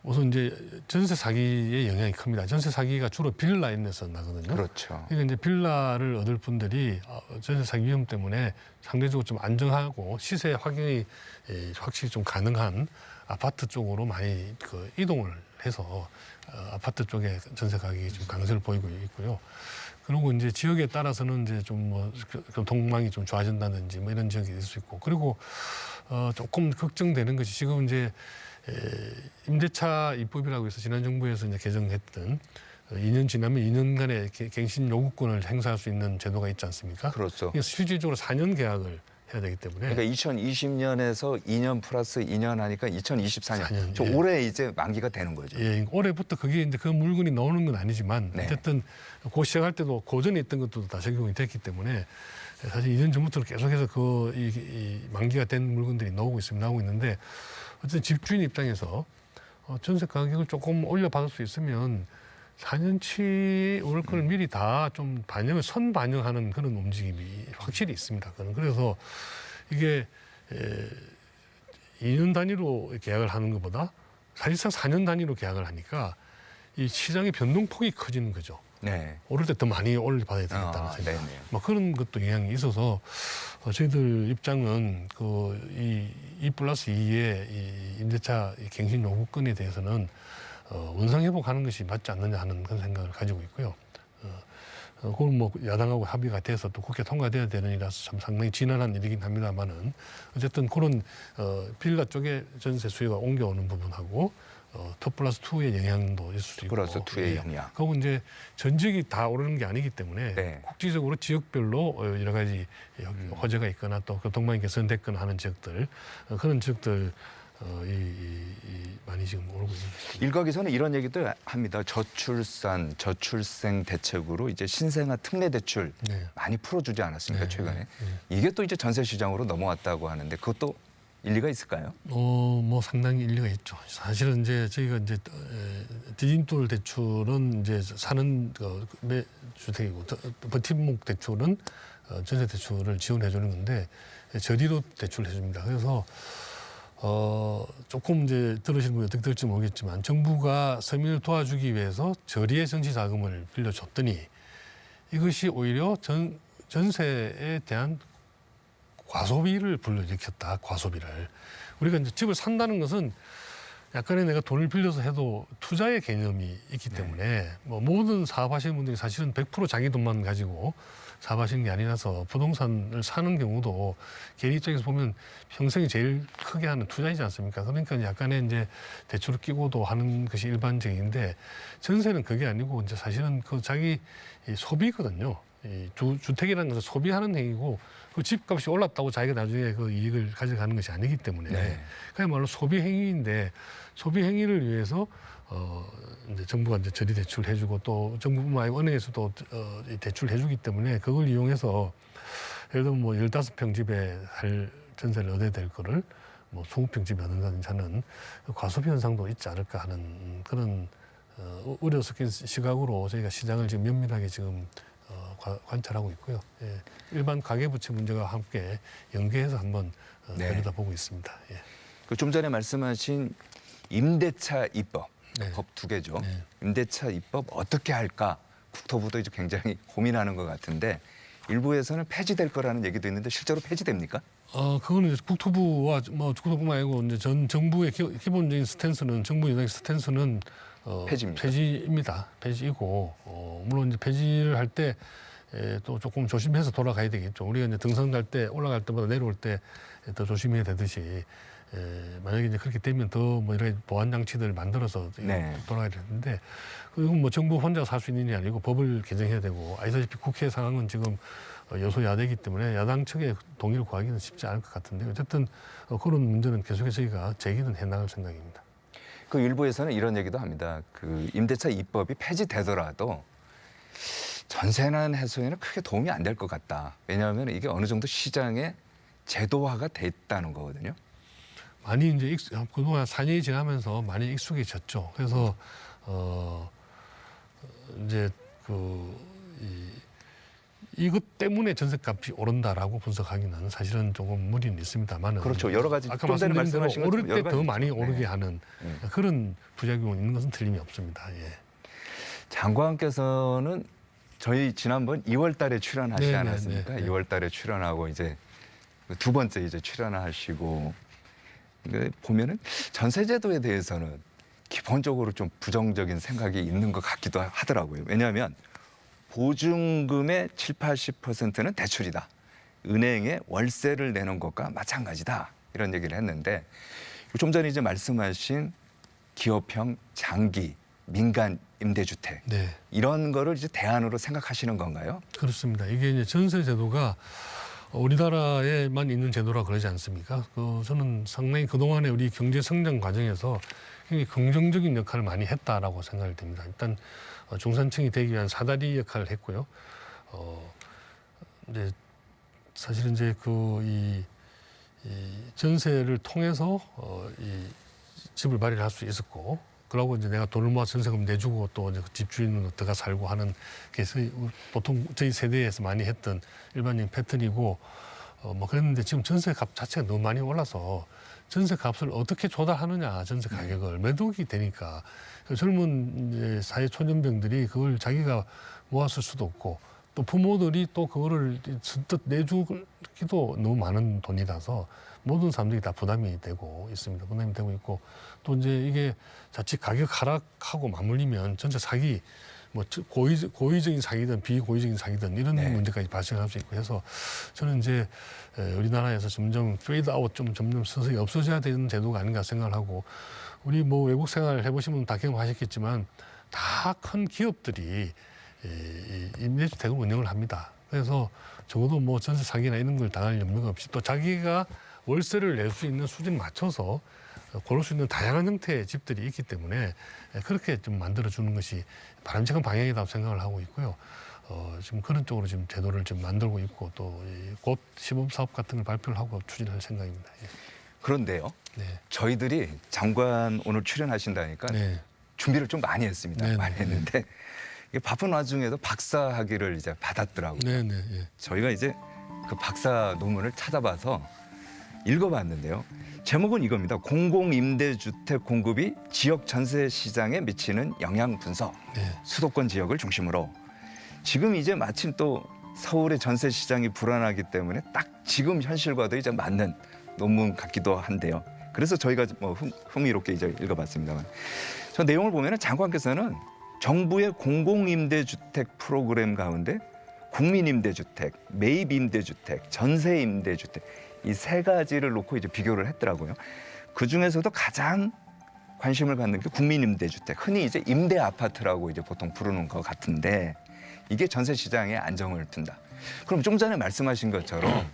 우선 이제 전세 사기의 영향이 큽니다. 전세 사기가 주로 빌라인에서 나거든요. 그렇죠. 그러니까 이제 빌라를 얻을 분들이 전세 사기 위험 때문에 상대적으로 좀 안정하고 시세 확인이 확실히 좀 가능한 아파트 쪽으로 많이 그 이동을 해서 아파트 쪽에 전세 가격이 좀 강세를 보이고 있고요. 그리고 이제 지역에 따라서는 이제 좀 뭐 교통망이 좀 좋아진다든지 뭐 이런 지역이 있을 수 있고, 그리고 조금 걱정되는 것이 지금 이제 임대차 입법이라고 해서 지난 정부에서 이제 개정했던 2년 지나면 2년간의 갱신 요구권을 행사할 수 있는 제도가 있지 않습니까? 그렇죠. 그래서 실질적으로 4년 계약을 해야 되기 때문에. 그러니까 2020년에서 2년 플러스 2년 하니까 2024년. 4년, 저 예. 올해 이제 만기가 되는 거죠. 예, 올해부터 그게 이제 그 물건이 나오는 건 아니지만 네. 어쨌든 그 시작할 때도 고전에 있던 것도 다 적용이 됐기 때문에 사실 2년 전부터 계속해서 이 만기가 된 물건들이 나오고 있는데 어쨌든 집주인 입장에서 전세 가격을 조금 올려받을 수 있으면 4년치 월권을 미리 다 좀 선반영하는 그런 움직임이 확실히 있습니다. 그래서 이게 2년 단위로 계약을 하는 것보다 사실상 4년 단위로 계약을 하니까 이 시장의 변동폭이 커지는 거죠. 네. 오를 때 더 많이 올려받아야 되겠다는 생각. 네네. 뭐 그런 것도 영향이 있어서 저희들 입장은 그 2+2의 이 임대차 갱신 요구권에 대해서는 원상 회복하는 것이 맞지 않느냐 하는 그런 생각을 가지고 있고요. 그건 뭐 야당하고 합의가 돼서 또 국회 통과돼야 되는 일이라서 참 상당히 지난한 일이긴 합니다만은 어쨌든 그런 빌라 쪽에 전세 수요가 옮겨오는 부분하고 2+2의 영향도 있을 수 있고. 플러스 2의 영향. 그리고 이제 전 지역이 다 오르는 게 아니기 때문에 네. 국지적으로 지역별로 여러 가지 호재가 있거나 또 교통망이 개선됐거나 하는 지역들, 그런 지역들 많이 지금 오르고 있는 것입니다. 일각에서는 이런 얘기도 합니다. 저출생 대책으로 이제 신생아 특례 대출 네. 많이 풀어주지 않았습니까, 네, 최근에? 네. 이게 또 이제 전세 시장으로 넘어왔다고 하는데 그것도 일리가 있을까요? 뭐 상당히 일리가 있죠. 사실은 이제 저희가 이제 디딤돌 대출은 이제 사는 주택이고 버팀목 대출은 전세 대출을 지원해 주는 건데 저리로 대출해 줍니다. 그래서 조금 이제 들으시는 분이 어떻게 들을지 모르겠지만 정부가 서민을 도와주기 위해서 저리의 정치 자금을 빌려줬더니 이것이 오히려 전세에 대한 과소비를 불러일으켰다. 과소비를. 우리가 이제 집을 산다는 것은 약간의 내가 돈을 빌려서 해도 투자의 개념이 있기 때문에 뭐 모든 사업하시는 분들이 사실은 100% 자기 돈만 가지고 사업하시는 게 아니라서 부동산을 사는 경우도 개인 입장에서 보면 평생이 제일 크게 하는 투자이지 않습니까? 그러니까 약간의 이제 대출을 끼고도 하는 것이 일반적인데 전세는 그게 아니고 이제 사실은 그 자기 소비거든요. 이 주택이라는 것은 소비하는 행위고 그 집값이 올랐다고 자기가 나중에 그 이익을 가져가는 것이 아니기 때문에 네. 그야말로 소비 행위인데 소비 행위를 위해서 이제 정부가 이제 저리 대출을 해주고 또 정부뿐만 아니고 은행에서도 대출을 해주기 때문에 그걸 이용해서 예를 들면 뭐 15평 집에 살 전세를 얻어야 될 거를 뭐 20평 집에 얻는다든지 하는 과소비 현상도 있지 않을까 하는 그런 우려 섞인 시각으로 저희가 시장을 지금 면밀하게 지금 관찰하고 있고요. 예. 일반 가계부채 문제와 함께 연계해서 한번 네. 들여다보고 있습니다. 예. 그 좀 전에 말씀하신 임대차 입법, 네. 법 두 개죠. 네. 임대차 입법 어떻게 할까? 국토부도 이제 굉장히 고민하는 것 같은데 일부에서는 폐지될 거라는 얘기도 있는데 실제로 폐지됩니까? 그거는 이제 국토부와 뭐 국토부뿐만 아니고 이제 전 정부의 기본적인 스탠스는 정부 여당의 스탠스는 폐지입니까? 폐지입니다. 폐지이고 물론 이제 폐지를 할 때 또 조금 조심해서 돌아가야 되겠죠. 우리가 이제 등산 갈 때 올라갈 때보다 내려올 때 더 조심해야 되듯이 만약에 이제 그렇게 되면 더 뭐 이런 보안 장치들을 만들어서 네. 돌아가야 되는데 그건 뭐 정부 혼자 살 수 있는 일이 아니고 법을 개정해야 되고 아시다시피 국회 상황은 지금 여소야대이기 때문에 야당 측의 동의를 구하기는 쉽지 않을 것 같은데 어쨌든 그런 문제는 계속해서 저희가 제기는 해나갈 생각입니다. 그 일부에서는 이런 얘기도 합니다. 그 임대차 입법이 폐지되더라도 전세난 해소에는 크게 도움이 안 될 것 같다. 왜냐하면 이게 어느 정도 시장에 제도화가 됐다는 거거든요. 많이 이제 그동안 4년이 지나면서 많이 익숙해졌죠. 그래서 이제 이것 때문에 전셋값이 오른다라고 분석하기는 사실은 조금 무리는 있습니다만 그렇죠. 여러 가지 아까 좀 전에 말씀드린 말씀하신 대로 오를 것처럼 때 여러 더 가지 많이 있죠. 오르게 네. 하는 네. 그런 부작용이 있는 것은 틀림이 없습니다. 예. 장관께서는 저희 지난번 2월 달에 출연하시지 네, 않았습니까? 네, 네. 2월 달에 출연하고 이제 두 번째 이제 출연하시고 보면은 전세제도에 대해서는 기본적으로 좀 부정적인 생각이 있는 것 같기도 하더라고요. 왜냐하면 보증금의 7, 80%는 대출이다. 은행에 월세를 내는 것과 마찬가지다. 이런 얘기를 했는데 좀 전에 이제 말씀하신 기업형 장기 민간 임대주택 네. 이런 거를 이제 대안으로 생각하시는 건가요? 그렇습니다. 이게 이제 전세 제도가 우리나라에만 있는 제도라 그러지 않습니까? 저는 상당히 그동안에 우리 경제 성장 과정에서 굉장히 긍정적인 역할을 많이 했다라고 생각이 됩니다. 일단 중산층이 되기 위한 사다리 역할을 했고요. 이제 사실은 이제 이 전세를 통해서 이 집을 마련할 수 있었고, 그러고 이제 내가 돈을 모아 전세금 내주고 또 이제 집주인으로 들어가 살고 하는 게 보통 저희 세대에서 많이 했던 일반적인 패턴이고, 뭐 그랬는데 지금 전세값 자체가 너무 많이 올라서 전세값을 어떻게 조달하느냐, 전세 가격을 매독이 되니까 젊은 이제 사회 초년병들이 그걸 자기가 모았을 수도 없고 또 부모들이 또 그거를 선뜻 내주기도 너무 많은 돈이라서 모든 사람들이 다 부담이 되고 있습니다. 부담이 되고 있고 또 이제 이게 자칫 가격 하락하고 맞물리면 전체 사기 뭐 고의적인 사기든 비고의적인 사기든 이런 네. 문제까지 발생할 수 있고 해서 저는 이제 우리나라에서 점점 페이드 아웃 점점 서서히 없어져야 되는 제도가 아닌가 생각을 하고 우리 뭐 외국 생활 해보시면 다 경험하셨겠지만 다 큰 기업들이 임대주택을 운영을 합니다. 그래서 적어도 뭐 전세 사기나 이런 걸 당할 염려가 없이 또 자기가 월세를 낼 수 있는 수준에 맞춰서 고를 수 있는 다양한 형태의 집들이 있기 때문에 그렇게 좀 만들어주는 것이 바람직한 방향이라고 생각을 하고 있고요. 지금 그런 쪽으로 지금 제도를 좀 만들고 있고 또 곧 시범사업 같은 걸 발표를 하고 추진할 생각입니다. 예. 그런데요. 네. 저희들이 장관 오늘 출연하신다니까 네. 준비를 좀 많이 했습니다. 네, 많이 네, 했는데 이게 바쁜 와중에도 박사 학위를 이제 받았더라고요. 네, 네, 예. 저희가 이제 그 박사 논문을 찾아봐서 읽어봤는데요. 제목은 이겁니다. 공공임대주택 공급이 지역 전세 시장에 미치는 영향 분석. 네. 수도권 지역을 중심으로. 지금 이제 마침 또 서울의 전세 시장이 불안하기 때문에 딱 지금 현실과도 이제 맞는 논문 같기도 한데요. 그래서 저희가 뭐 흥미롭게 이제 읽어봤습니다만. 저 내용을 보면은 장관께서는 정부의 공공임대주택 프로그램 가운데 국민임대주택, 매입임대주택, 전세임대주택 이 세 가지를 놓고 이제 비교를 했더라고요. 그 중에서도 가장 관심을 갖는 게 국민임대주택, 흔히 이제 임대 아파트라고 이제 보통 부르는 것 같은데 이게 전세 시장에 안정을 둔다. 그럼 좀 전에 말씀하신 것처럼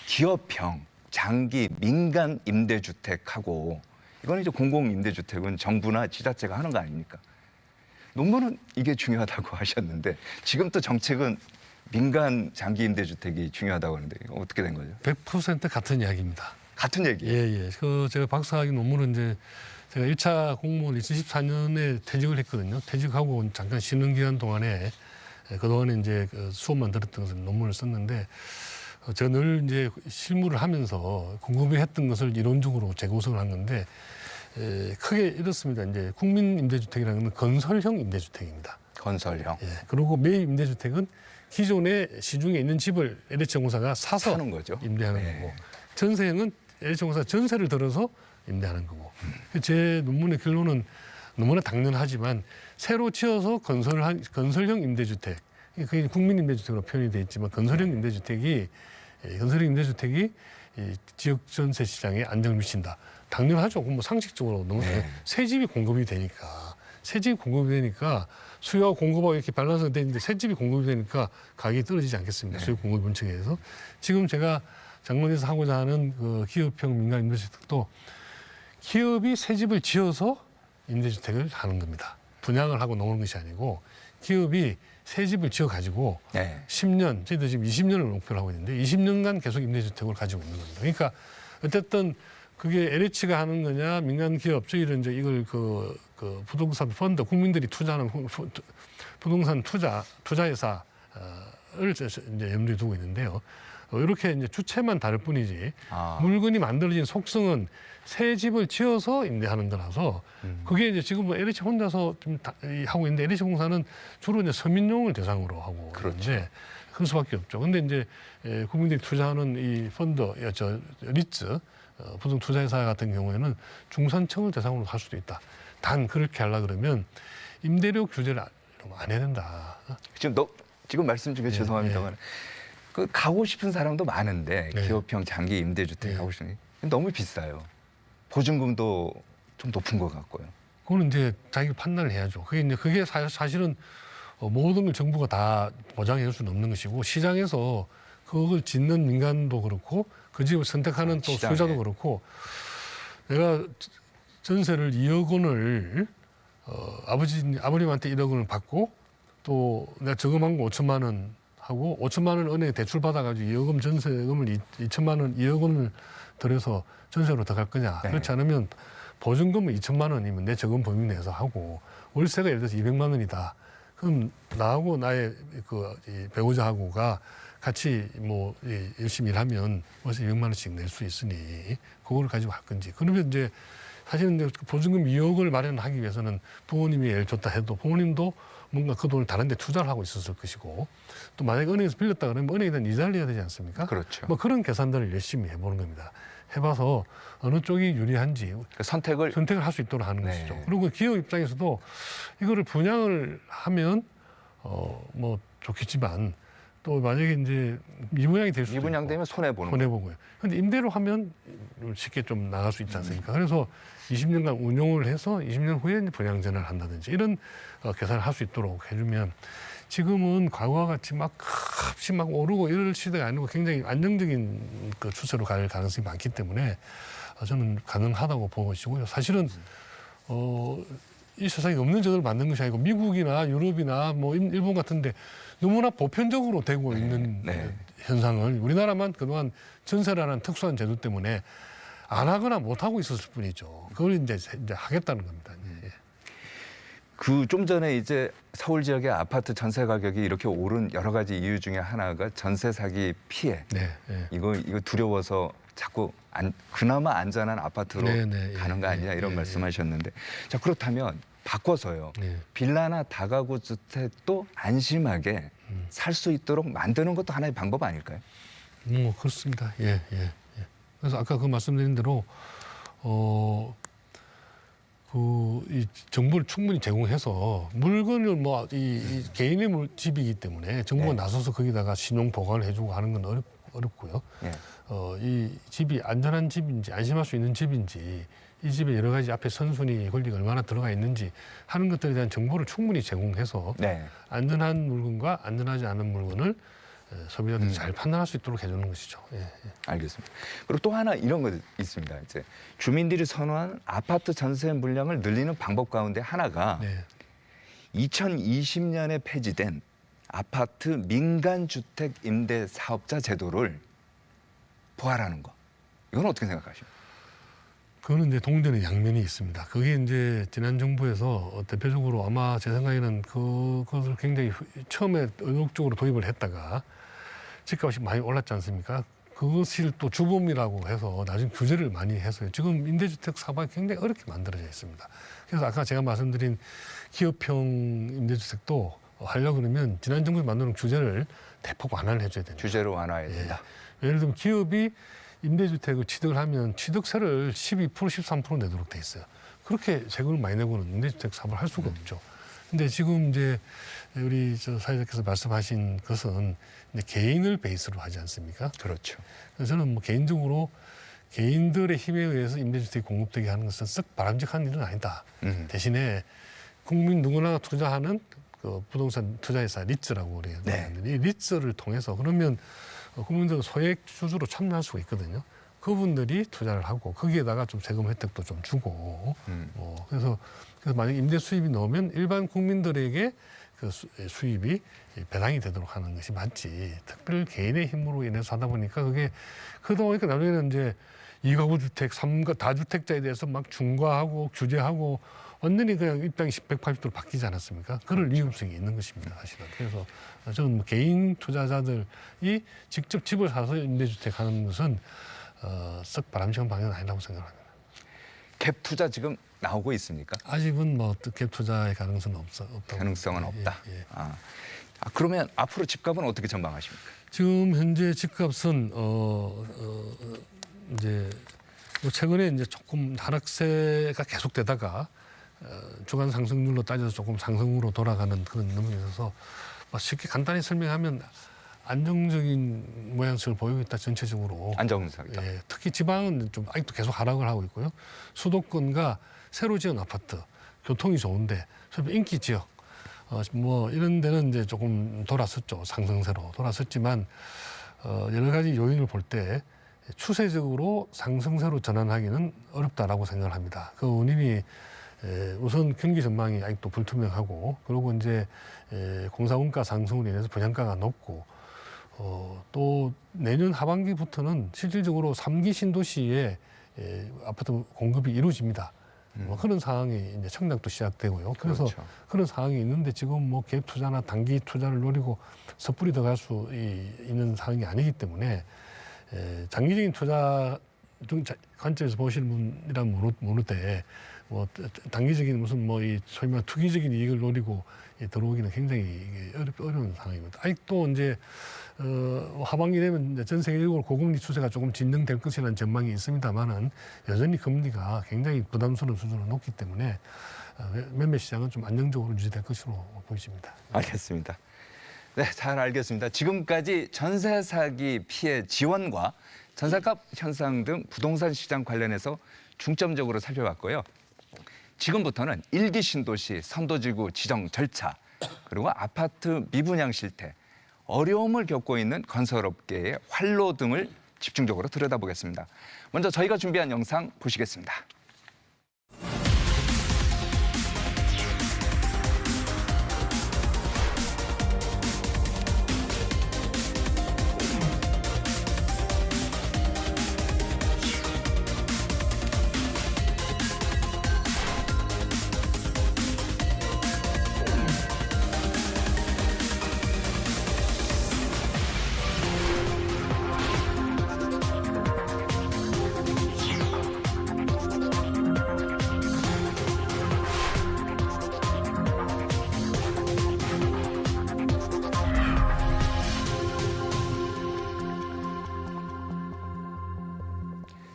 기업형, 장기, 민간 임대주택하고 이건 이제 공공임대주택은 정부나 지자체가 하는 거 아닙니까? 논문은 이게 중요하다고 하셨는데 지금 또 정책은 민간 장기 임대주택이 중요하다고 하는데 어떻게 된 거죠? 100% 같은 이야기입니다. 같은 얘기예요. 예, 예. 제가 박사학위 논문은 이제 제가 1차 공무원 2014년에 퇴직을 했거든요. 퇴직하고 잠깐 쉬는 기간 동안에 그동안에 이제 그 수업만 들었던 것을 논문을 썼는데 제가 늘 이제 실무를 하면서 궁금해했던 것을 이론적으로 재구성을 한 건데 크게 이렇습니다. 이제 국민임대주택이라는 건 건설형 임대주택입니다. 건설형. 예. 그리고 매입 임대주택은 기존에 시중에 있는 집을 LH공사가 사서 사는 거죠. 임대하는 네. 거고, 전세형은 LH공사가 전세를 들어서 임대하는 거고. 제 논문의 결론은 너무나 당연하지만 새로 지어서 건설형 임대주택, 그게 국민임대주택으로 표현이 되어 있지만 건설형 임대주택이 이 지역 전세 시장에 안정을 미친다. 당연하죠. 뭐 상식적으로 너무 새 집이 공급이 되니까 수요와 공급하고 이렇게 밸런스가 되는데 새 집이 공급이 되니까 가격이 떨어지지 않겠습니까? 수요 공급 원칙에 의해서. 지금 제가 장로에서 하고자 하는 그 기업형 민간 임대주택도 기업이 새 집을 지어서 임대주택을 하는 겁니다. 분양을 하고 놓는 것이 아니고 기업이 새 집을 지어 가지고 네. 10년, 저희도 지금 20년을 목표로 하고 있는데 20년간 계속 임대주택을 가지고 있는 겁니다. 그러니까 어쨌든 그게 LH가 하는 거냐, 민간 기업, 저희는 이제 이걸 그 부동산 펀드, 국민들이 투자하는 부동산 투자회사를 이제 염두에 두고 있는데요. 이렇게 이제 주체만 다를 뿐이지 물건이 만들어진 속성은 새 집을 지어서 임대하는 거라서 그게 이제 지금 뭐 LH 혼자서 좀 하고 있는데 LH 공사는 주로 이제 서민용을 대상으로 하고 있는데 그럴 수밖에 없죠. 근데 이제 국민들이 투자하는 이 펀드, 리츠 부동 투자회사 같은 경우에는 중산층을 대상으로 할 수도 있다. 단 그렇게 하려 그러면 임대료 규제를 안 해야 된다. 지금 말씀 중에 죄송합니다만 그 가고 싶은 사람도 많은데 기업형 장기 임대주택 가고 싶은 게 너무 비싸요. 보증금도 좀 높은 것 같고요. 그거는 이제 자기가 판단을 해야죠. 그게 사실은 모든 걸 정부가 다 보장해 줄 수는 없는 것이고 시장에서 그걸 짓는 민간도 그렇고 그 집을 선택하는 또 소유자도 그렇고 내가 전세를 2억 원을 아버님한테 1억 원을 받고 또 내가 저금한 거 5천만 원 하고 5천만 원 은행에 대출 받아가지고 2억 원 전세금을 2천만 원, 2억 원을 들여서 전세로 들어갈 거냐. 그렇지 않으면 보증금은 2천만 원이면 내 저금 범위 내에서 하고 월세가 예를 들어서 200만 원이다. 그럼 나하고 나의 이 배우자하고가 같이 뭐 열심히 일하면 월세 200만 원씩 낼 수 있으니 그걸 가지고 할 건지. 그러면 이제 사실은 보증금 2억을 마련하기 위해서는 부모님이 예를 줬다 해도 부모님도 뭔가 그 돈을 다른 데 투자를 하고 있었을 것이고 또 만약에 은행에서 빌렸다 그러면 은행에 대한 이자를 내야 되지 않습니까? 그렇죠. 뭐 그런 계산들을 열심히 해보는 겁니다. 해봐서 어느 쪽이 유리한지 선택을 할 수 있도록 하는 것이죠. 그리고 기업 입장에서도 이거를 분양을 하면 뭐 좋겠지만 또 만약에 이제 미분양이 될 수도 있고 미분양되면 손해보고요. 그런데 임대로 하면 쉽게 좀 나갈 수 있지 않습니까? 그래서 20년간 운용을 해서 20년 후에 분양 전환을 한다든지 이런 계산을 할 수 있도록 해주면 지금은 과거와 같이 막 값이 막 오르고 이럴 시대가 아니고 굉장히 안정적인 그 추세로 갈 가능성이 많기 때문에 저는 가능하다고 보고 있고요. 사실은 이 세상에 없는 제도를 만든 것이 아니고 미국이나 유럽이나 뭐 일본 같은데 너무나 보편적으로 되고 있는 현상을 우리나라만 그동안 전세라는 특수한 제도 때문에 안 하거나 못 하고 있었을 뿐이죠. 그걸 이제 하겠다는 겁니다. 그 좀 전에 이제 서울 지역의 아파트 전세 가격이 이렇게 오른 여러 가지 이유 중에 하나가 전세 사기 피해. 이거 두려워서 자꾸 그나마 안전한 아파트로 가는 거 아니냐 이런 말씀하셨는데 자 그렇다면 바꿔서요. 빌라나 다가구 주택도 안심하게 살 수 있도록 만드는 것도 하나의 방법 아닐까요? 그렇습니다. 그래서 아까 그 말씀드린 대로 이 정보를 충분히 제공해서 물건을 이 개인의 집이기 때문에 정부가 나서서 거기다가 신용 보관을 해주고 하는 건 어렵고요. 이 집이 안전한 집인지 안심할 수 있는 집인지 이 집에 여러 가지 앞에 선순위 권리가 얼마나 들어가 있는지 하는 것들에 대한 정보를 충분히 제공해서 안전한 물건과 안전하지 않은 물건을 소비자들이 잘 판단할 수 있도록 해주는 것이죠. 알겠습니다. 그리고 또 하나 이런 거 있습니다. 이제 주민들이 선호한 아파트 전세 물량을 늘리는 방법 가운데 하나가 2020년에 폐지된 아파트 민간주택 임대 사업자 제도를 부활하는 거. 이건 어떻게 생각하십니까? 그거는 이제 동전의 양면이 있습니다. 그게 이제 지난 정부에서 대표적으로 아마 제 생각에는 그것을 굉장히 처음에 의욕적으로 도입을 했다가 집값이 많이 올랐지 않습니까? 그것을 또 주범이라고 해서 나중에 규제를 많이 해서요. 지금 임대주택 사업이 굉장히 어렵게 만들어져 있습니다. 그래서 아까 제가 말씀드린 기업형 임대주택도 하려고 그러면 지난 정부에 만드는 규제를 대폭 완화를 해줘야 됩니다. 규제로 완화해야 된다. 예를 들면 기업이 임대주택을 취득을 하면 취득세를 12%, 13% 내도록 돼 있어요. 그렇게 세금을 많이 내고는 임대주택 사업을 할 수가 없죠. 근데 지금 이제 우리 사회자께서 말씀하신 것은 이제 개인을 베이스로 하지 않습니까? 그렇죠. 그래서 저는 뭐 개인적으로 개인들의 힘에 의해서 임대주택이 공급되게 하는 것은 썩 바람직한 일은 아니다. 대신에 국민 누구나 투자하는 그 부동산 투자회사 리츠라고 우리가 말하는데 이 리츠를 통해서 그러면 국민들 소액 주주로 참여할 수가 있거든요. 그분들이 투자를 하고 거기에다가 좀 세금 혜택도 좀 주고 그래서 만약 임대 수입이 나오면 일반 국민들에게 그 수입이 배당이 되도록 하는 것이 맞지. 특별 개인의 힘으로 인해서 하다 보니까 그게 그러다 보니까 나중에는 이제 2가구 주택, 3가 다주택자에 대해서 막 중과하고 규제하고 완전히 그냥 입장이 180도로 바뀌지 않았습니까? 그럴 위험성이 있는 것입니다, 사실은. 그래서 저는 뭐 개인 투자자들이 직접 집을 사서 임대주택 하는 것은 썩 바람직한 방향은 아니라고 생각합니다. 갭 투자 지금 나오고 있습니까? 아직은 뭐 갭 투자의 가능성은 없다고. 가능성은 없다. 예. 그러면 앞으로 집값은 어떻게 전망하십니까? 지금 현재 집값은 이제 뭐 최근에 이제 조금 하락세가 계속되다가 주간 상승률로 따져서 조금 상승으로 돌아가는 그런 느낌이 있어서 쉽게 간단히 설명하면 안정적인 모양새를 보이고 있다 전체적으로. 안정적이다. 예, 특히 지방은 좀 아직도 계속 하락을 하고 있고요. 수도권과 새로 지은 아파트, 교통이 좋은데 인기 지역 뭐 이런 데는 이제 조금 돌아섰죠. 상승세로 돌아섰지만 여러 가지 요인을 볼 때 추세적으로 상승세로 전환하기는 어렵다라고 생각을 합니다. 그 원인이 우선 경기 전망이 아직도 불투명하고 그리고 이제 공사 원가 상승으로 인해서 분양가가 높고 또 내년 하반기부터는 실질적으로 3기 신도시에 아파트 공급이 이루어집니다. 뭐 그런 상황이 이제 청약도 시작되고요. 그래서 그렇죠. 그런 상황이 있는데 지금 뭐 갭 투자나 단기 투자를 노리고 섣불리 들어갈 수 있는 상황이 아니기 때문에 장기적인 투자 관점에서 보시는 분이라면 모르되 뭐 단기적인 무슨 뭐 이 소위 말하는 투기적인 이익을 노리고 들어오기는 굉장히 어려운 상황입니다. 아직도 이제 하반기 되면 이제 전 세계적으로 고금리 추세가 조금 진정될 것이라는 전망이 있습니다만은 여전히 금리가 굉장히 부담스러운 수준으로 높기 때문에 매매 시장은 좀 안정적으로 유지될 것으로 보여집니다. 알겠습니다. 네, 잘 알겠습니다. 지금까지 전세 사기 피해 지원과 전세값 현상 등 부동산 시장 관련해서 중점적으로 살펴봤고요. 지금부터는 1기 신도시 선도지구 지정 절차, 그리고 아파트 미분양 실태, 어려움을 겪고 있는 건설업계의 활로 등을 집중적으로 들여다보겠습니다. 먼저 저희가 준비한 영상 보시겠습니다.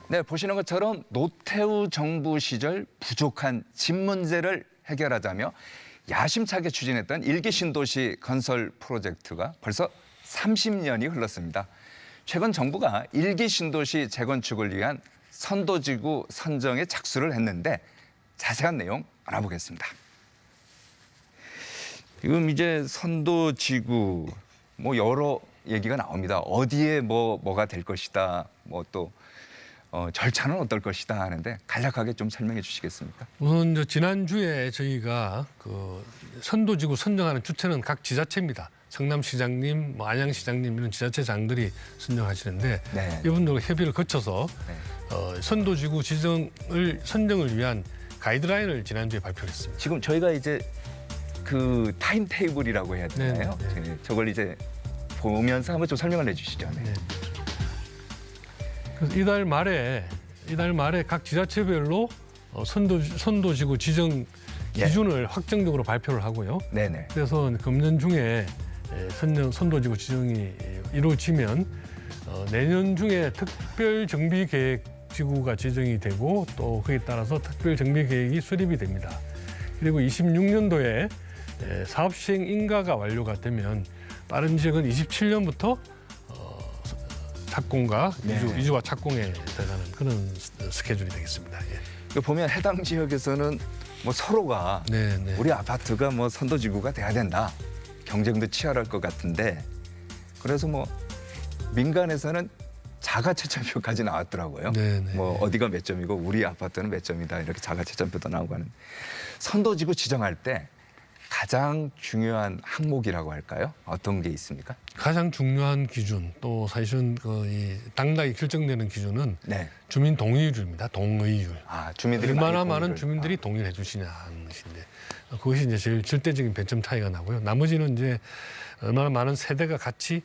네, 보시는 것처럼 노태우 정부 시절 부족한 집 문제를 해결하자며 야심차게 추진했던 1기 신도시 건설 프로젝트가 벌써 30년이 흘렀습니다. 최근 정부가 1기 신도시 재건축을 위한 선도지구 선정에 착수를 했는데 자세한 내용 알아보겠습니다. 지금 이제 선도지구 뭐 여러 얘기가 나옵니다. 어디에 뭐가 될 것이다, 뭐 또 절차는 어떨 것이다 하는데 간략하게 좀 설명해 주시겠습니까? 우선 지난주에 저희가 그 선도지구 선정하는 주체는 각 지자체입니다. 성남시장님, 뭐 안양시장님 이런 지자체장들이 선정하시는데 네. 이분들과 협의를 거쳐서 네. 선도지구 선정을 위한 가이드라인을 지난주에 발표했습니다. 지금 저희가 이제 그 타임 테이블이라고 해야 되나요? 네, 네. 네, 저걸 이제 보면서 한번 좀 설명을 해주시죠. 네. 네. 그래서 이달 말에 각 지자체별로 선도지구 지정 예. 기준을 확정적으로 발표를 하고요. 네네. 그래서 금년 중에 선도지구 지정이 이루어지면 내년 중에 특별정비계획지구가 지정이 되고 또 그에 따라서 특별정비계획이 수립이 됩니다. 그리고 26년도에 사업 시행 인가가 완료가 되면 빠른 지역은 27년부터 착공과 네. 이주와 착공에 들어가는 그런 스케줄이 되겠습니다. 예. 이거 보면 해당 지역에서는 뭐 서로가 네, 네. 우리 아파트가 뭐 선도지구가 돼야 된다. 경쟁도 치열할 것 같은데 그래서 뭐 민간에서는 자가채점표까지 나왔더라고요. 네, 네. 뭐 어디가 몇 점이고 우리 아파트는 몇 점이다 이렇게 자가채점표도 나오고 하는 선도지구 지정할 때 가장 중요한 항목이라고 할까요? 어떤 게 있습니까? 가장 중요한 기준 또 사실은 이 당락이 결정되는 기준은 네. 주민 동의율입니다. 동의율. 아 주민들이 얼마나 많이 많은 동의를- 주민들이 동의를 해주시냐 하는 것인데 그것이 이제 제일 절대적인 배점 차이가 나고요. 나머지는 이제 얼마나 많은 세대가 같이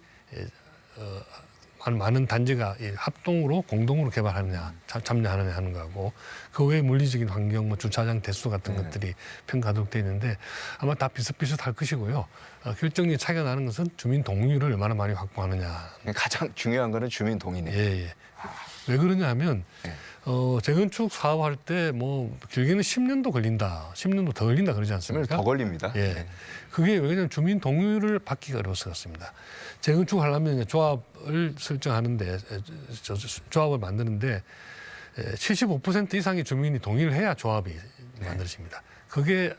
많은 단지가 합동으로 공동으로 개발하느냐 참여하느냐 하는 거하고 그 외에 물리적인 환경, 뭐 주차장 대수 같은 네. 것들이 평가되어 있는데 아마 다 비슷비슷할 것이고요. 결정적인 차이가 나는 것은 주민 동의율을 얼마나 많이 확보하느냐. 가장 중요한 거는 주민 동의네. 예, 예. 왜 그러냐 하면 네. 재건축 사업할 때 뭐 길게는 10년도 걸린다, 10년도 더 걸린다 그러지 그러면 않습니까? 더 걸립니다. 예. 네. 그게 왜냐하면 주민 동의를 받기가 어려워서 그렇습니다. 재건축 하려면 이제 조합을 설정하는데, 조합을 만드는데 75% 이상의 주민이 동의를 해야 조합이 만들어집니다. 그게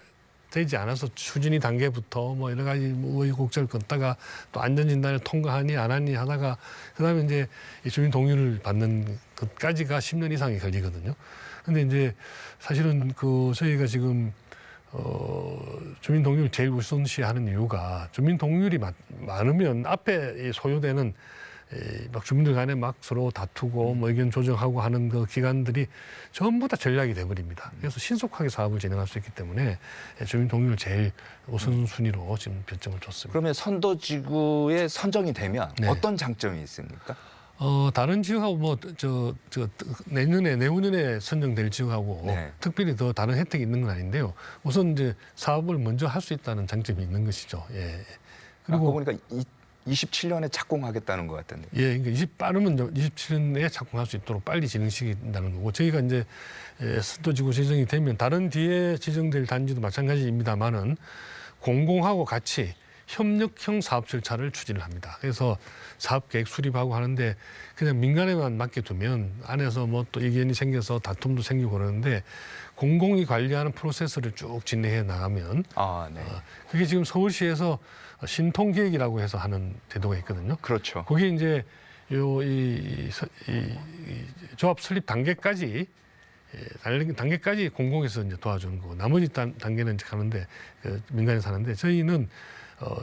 되지 않아서 추진이 단계부터 뭐 여러 가지 우여곡절을 걷다가 또 안전진단을 통과하니 안 하니 하다가 그다음에 이제 이 주민 동의를 받는 것까지가 10년 이상이 걸리거든요. 근데 이제 사실은 저희가 지금 주민 동의를 제일 우선시하는 이유가 주민 동의율이 많으면 앞에 소요되는 막 주민들 간에 막 서로 다투고 뭐 의견 조정하고 하는 그 기관들이 전부 다 전략이 돼버립니다. 그래서 신속하게 사업을 진행할 수 있기 때문에 주민 동의를 제일 우선순위로 지금 결정을 줬습니다. 그러면 선도지구에 선정이 되면 네. 어떤 장점이 있습니까? 다른 지역하고 내후년에 선정될 지역하고 네. 특별히 더 다른 혜택이 있는 건 아닌데요. 우선 이제 사업을 먼저 할 수 있다는 장점이 있는 것이죠. 예. 그리고 보니까 27년에 착공하겠다는 것 같던데. 예, 그러니까 빠르면 27년에 착공할 수 있도록 빨리 진행시킨다는 거고 저희가 이제 선도지구 지정이 되면 다른 뒤에 지정될 단지도 마찬가지입니다만은 공공하고 같이 협력형 사업 절차를 추진을 합니다. 그래서 사업 계획 수립하고 하는데 그냥 민간에만 맡겨두면 안에서 뭐 또 이견이 생겨서 다툼도 생기고 그러는데 공공이 관리하는 프로세스를 쭉 진행해 나가면 네. 그게 지금 서울시에서 신통기획이라고 해서 하는 제도가 있거든요. 그렇죠. 그게 이제 이 조합 설립 단계까지 공공에서 이제 도와주는 거고 나머지 단계는 이제 가는데 민간에서 하는데 저희는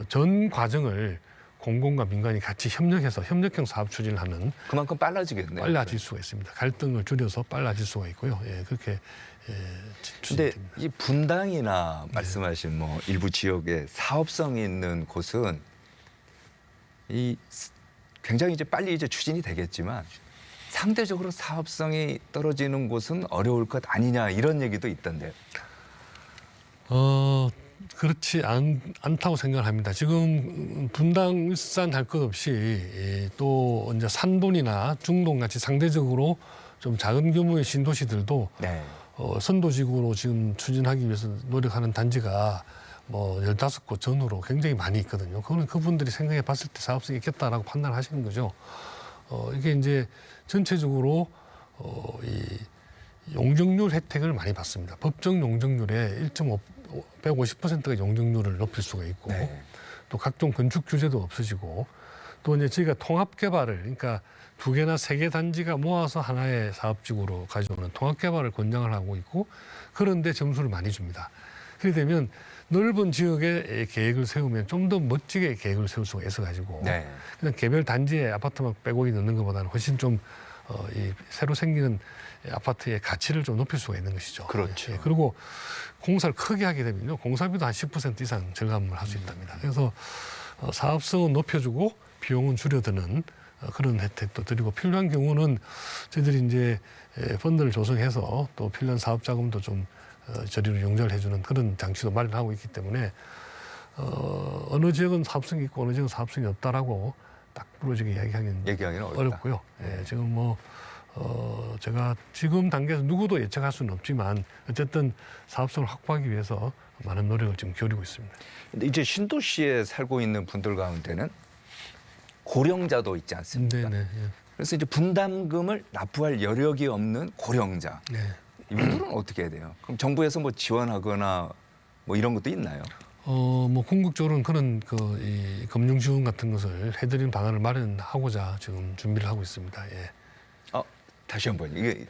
전 과정을 공공과 민간이 같이 협력해서 협력형 사업 추진을 하는 그만큼 빨라지겠네요. 빨라질 수가 있습니다. 갈등을 줄여서 빨라질 수가 있고요. 예, 그렇게 근데 추진됩니다. 이 분당이나 말씀하신 뭐 일부 지역에 사업성이 있는 곳은 굉장히 이제 빨리 이제 추진이 되겠지만 상대적으로 사업성이 떨어지는 곳은 어려울 것 아니냐 이런 얘기도 있던데요. 그렇지 않다고 생각을 합니다. 지금 분당, 울산 할 것 없이 또 이제 산본이나 중동 같이 상대적으로 좀 작은 규모의 신도시들도 네. 선도지구로 지금 추진하기 위해서 노력하는 단지가 뭐 15곳 전후로 굉장히 많이 있거든요. 그거는 그분들이 생각해 봤을 때 사업성이 있겠다라고 판단하시는 거죠. 이게 이제 전체적으로 이 용적률 혜택을 많이 받습니다. 법정 용적률의 150%가 용적률을 높일 수가 있고 네. 또 각종 건축 규제도 없어지고 또 이제 저희가 통합 개발을 그러니까 2개나 3개 단지가 모아서 하나의 사업지구로 가져오는 통합 개발을 권장을 하고 있고 그런데 점수를 많이 줍니다. 그렇게 되면 넓은 지역에 계획을 세우면 좀 더 멋지게 계획을 세울 수가 있어가지고 네. 그냥 개별 단지에 아파트만 빼곡히 넣는 것보다는 훨씬 좀 이 새로 생기는 아파트의 가치를 좀 높일 수가 있는 것이죠. 그렇죠. 예, 그리고 공사를 크게 하게 되면요, 공사비도 한 10% 이상 절감을 할 수 있답니다. 그래서 사업성은 높여주고 비용은 줄여드는 그런 혜택도 드리고 필요한 경우는 저희들이 이제 펀드를 조성해서 또 필요한 사업 자금도 좀 저리로 용절을 해주는 그런 장치도 마련하고 있기 때문에 어느 지역은 사업성이 있고 어느 지역은 사업성이 없다라고 딱 부러지게 얘기하기는 어렵다. 어렵고요. 예, 지금 뭐 제가 지금 단계에서 누구도 예측할 수는 없지만 어쨌든 사업성을 확보하기 위해서 많은 노력을 지금 기울이고 있습니다. 근데 이제 신도시에 살고 있는 분들 가운데는 고령자도 있지 않습니까? 네, 네, 예. 그래서 이제 분담금을 납부할 여력이 없는 고령자. 네. 이분들은 어떻게 해야 돼요? 그럼 정부에서 뭐 지원하거나 뭐 이런 것도 있나요? 뭐 궁극적으로는 그런 이 금융 지원 같은 것을 해드리는 방안을 마련하고자 지금 준비를 하고 있습니다. 예. 다시 한번 이게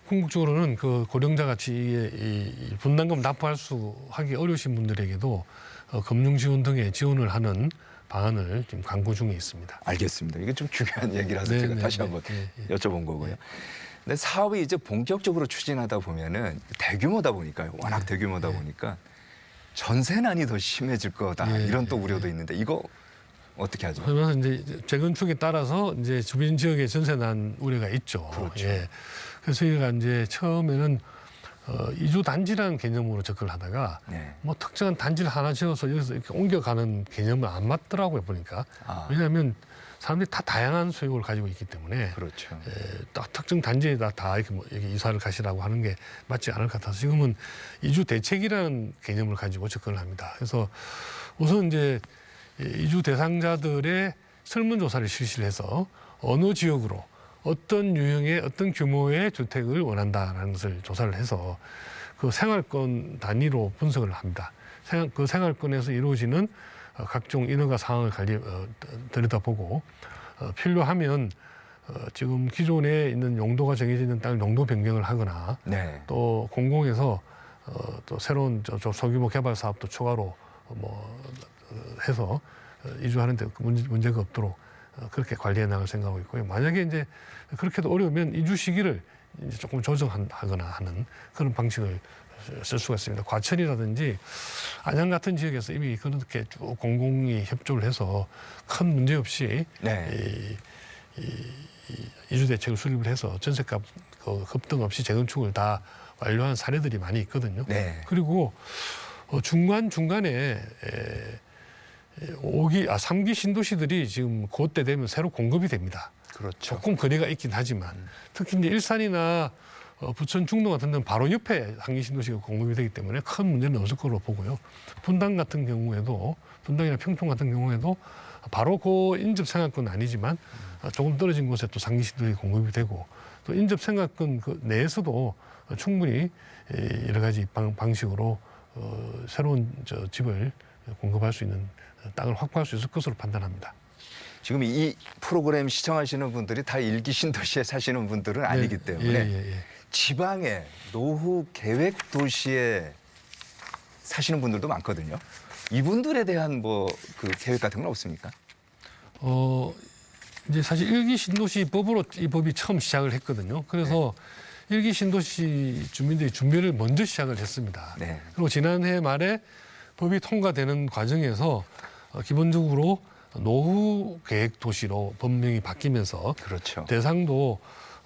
궁극적으로는 그 고령자 같이 이 분담금 납부할 수 하기 어려우신 분들에게도 금융 지원 등의 지원을 하는 방안을 지금 강구 중에 있습니다. 알겠습니다. 이게 좀 중요한 얘기라서 네, 제가 네, 다시 네, 한번 네, 네. 여쭤본 거고요. 근데 사업이 이제 본격적으로 추진하다 보면은 대규모다 보니까요. 워낙 대규모다 보니까 전세난이 더 심해질 거다. 예, 이런 또 예, 우려도 있는데 이거 어떻게 하죠? 그러면서 이제 재건축에 따라서 이제 주변 지역에 전세난 우려가 있죠. 그렇죠. 예. 그래서 저희가 이제 처음에는 이주 단지라는 개념으로 접근을 하다가 네. 뭐 특정한 단지를 하나 지어서 여기서 이렇게 옮겨가는 개념은 안 맞더라고요 보니까. 왜냐하면 사람들이 다 다양한 소유를 가지고 있기 때문에 그렇죠. 딱 특정 단지에다 다 이렇게 뭐 이렇게 이사를 가시라고 하는 게 맞지 않을 것 같아서 지금은 이주 대책이라는 개념을 가지고 접근을 합니다. 그래서 우선 이제 이주 대상자들의 설문조사를 실시를 해서 어느 지역으로 어떤 유형의 어떤 규모의 주택을 원한다라는 것을 조사를 해서 그 생활권 단위로 분석을 합니다. 그 생활권에서 이루어지는 각종 인허가 사항을 들여다보고 필요하면 지금 기존에 있는 용도가 정해져 있는 땅을 용도 변경을 하거나 네. 또 공공에서 또 새로운 소규모 개발 사업도 추가로 뭐 해서 이주하는데 문제가 없도록 그렇게 관리해 나갈 생각하고 있고요. 만약에 이제 그렇게도 어려우면 이주 시기를 이제 조금 조정하거나 하는 그런 방식을 쓸 수가 있습니다. 과천이라든지 안양 같은 지역에서 이미 그렇게 쭉 공공이 협조를 해서 큰 문제 없이 네. 이주 대책을 수립을 해서 전세값 급등 없이 재건축을 다 완료한 사례들이 많이 있거든요. 네. 그리고 중간에 3기 신도시들이 지금 그때 되면 새로 공급이 됩니다. 그렇죠. 조금 거리가 있긴 하지만 특히 이제 일산이나 부천 중동 같은 데는 바로 옆에 상기 신도시가 공급이 되기 때문에 큰 문제는 없을 거로 보고요. 분당 같은 경우에도 분당이나 평촌 같은 경우에도 바로 그 인접 생활권 아니지만 조금 떨어진 곳에 또 상기 신도시 공급이 되고 또 인접 생활권 그 내에서도 충분히 여러 가지 방식으로 새로운 집을 공급할 수 있는 땅을 확보할 수 있을 것으로 판단합니다. 지금 이 프로그램 시청하시는 분들이 다 일기 신도시에 사시는 분들은 아니기 때문에 지방의 노후 계획 도시에 사시는 분들도 많거든요. 이분들에 대한 뭐 그 계획 같은 건 없습니까? 이제 사실 일기 신도시 법으로 이 법이 처음 시작을 했거든요. 그래서 일기 신도시 주민들이 준비를 먼저 시작을 했습니다. 네. 그리고 지난해 말에 법이 통과되는 과정에서 기본적으로 노후 계획 도시로 법명이 바뀌면서 그렇죠. 대상도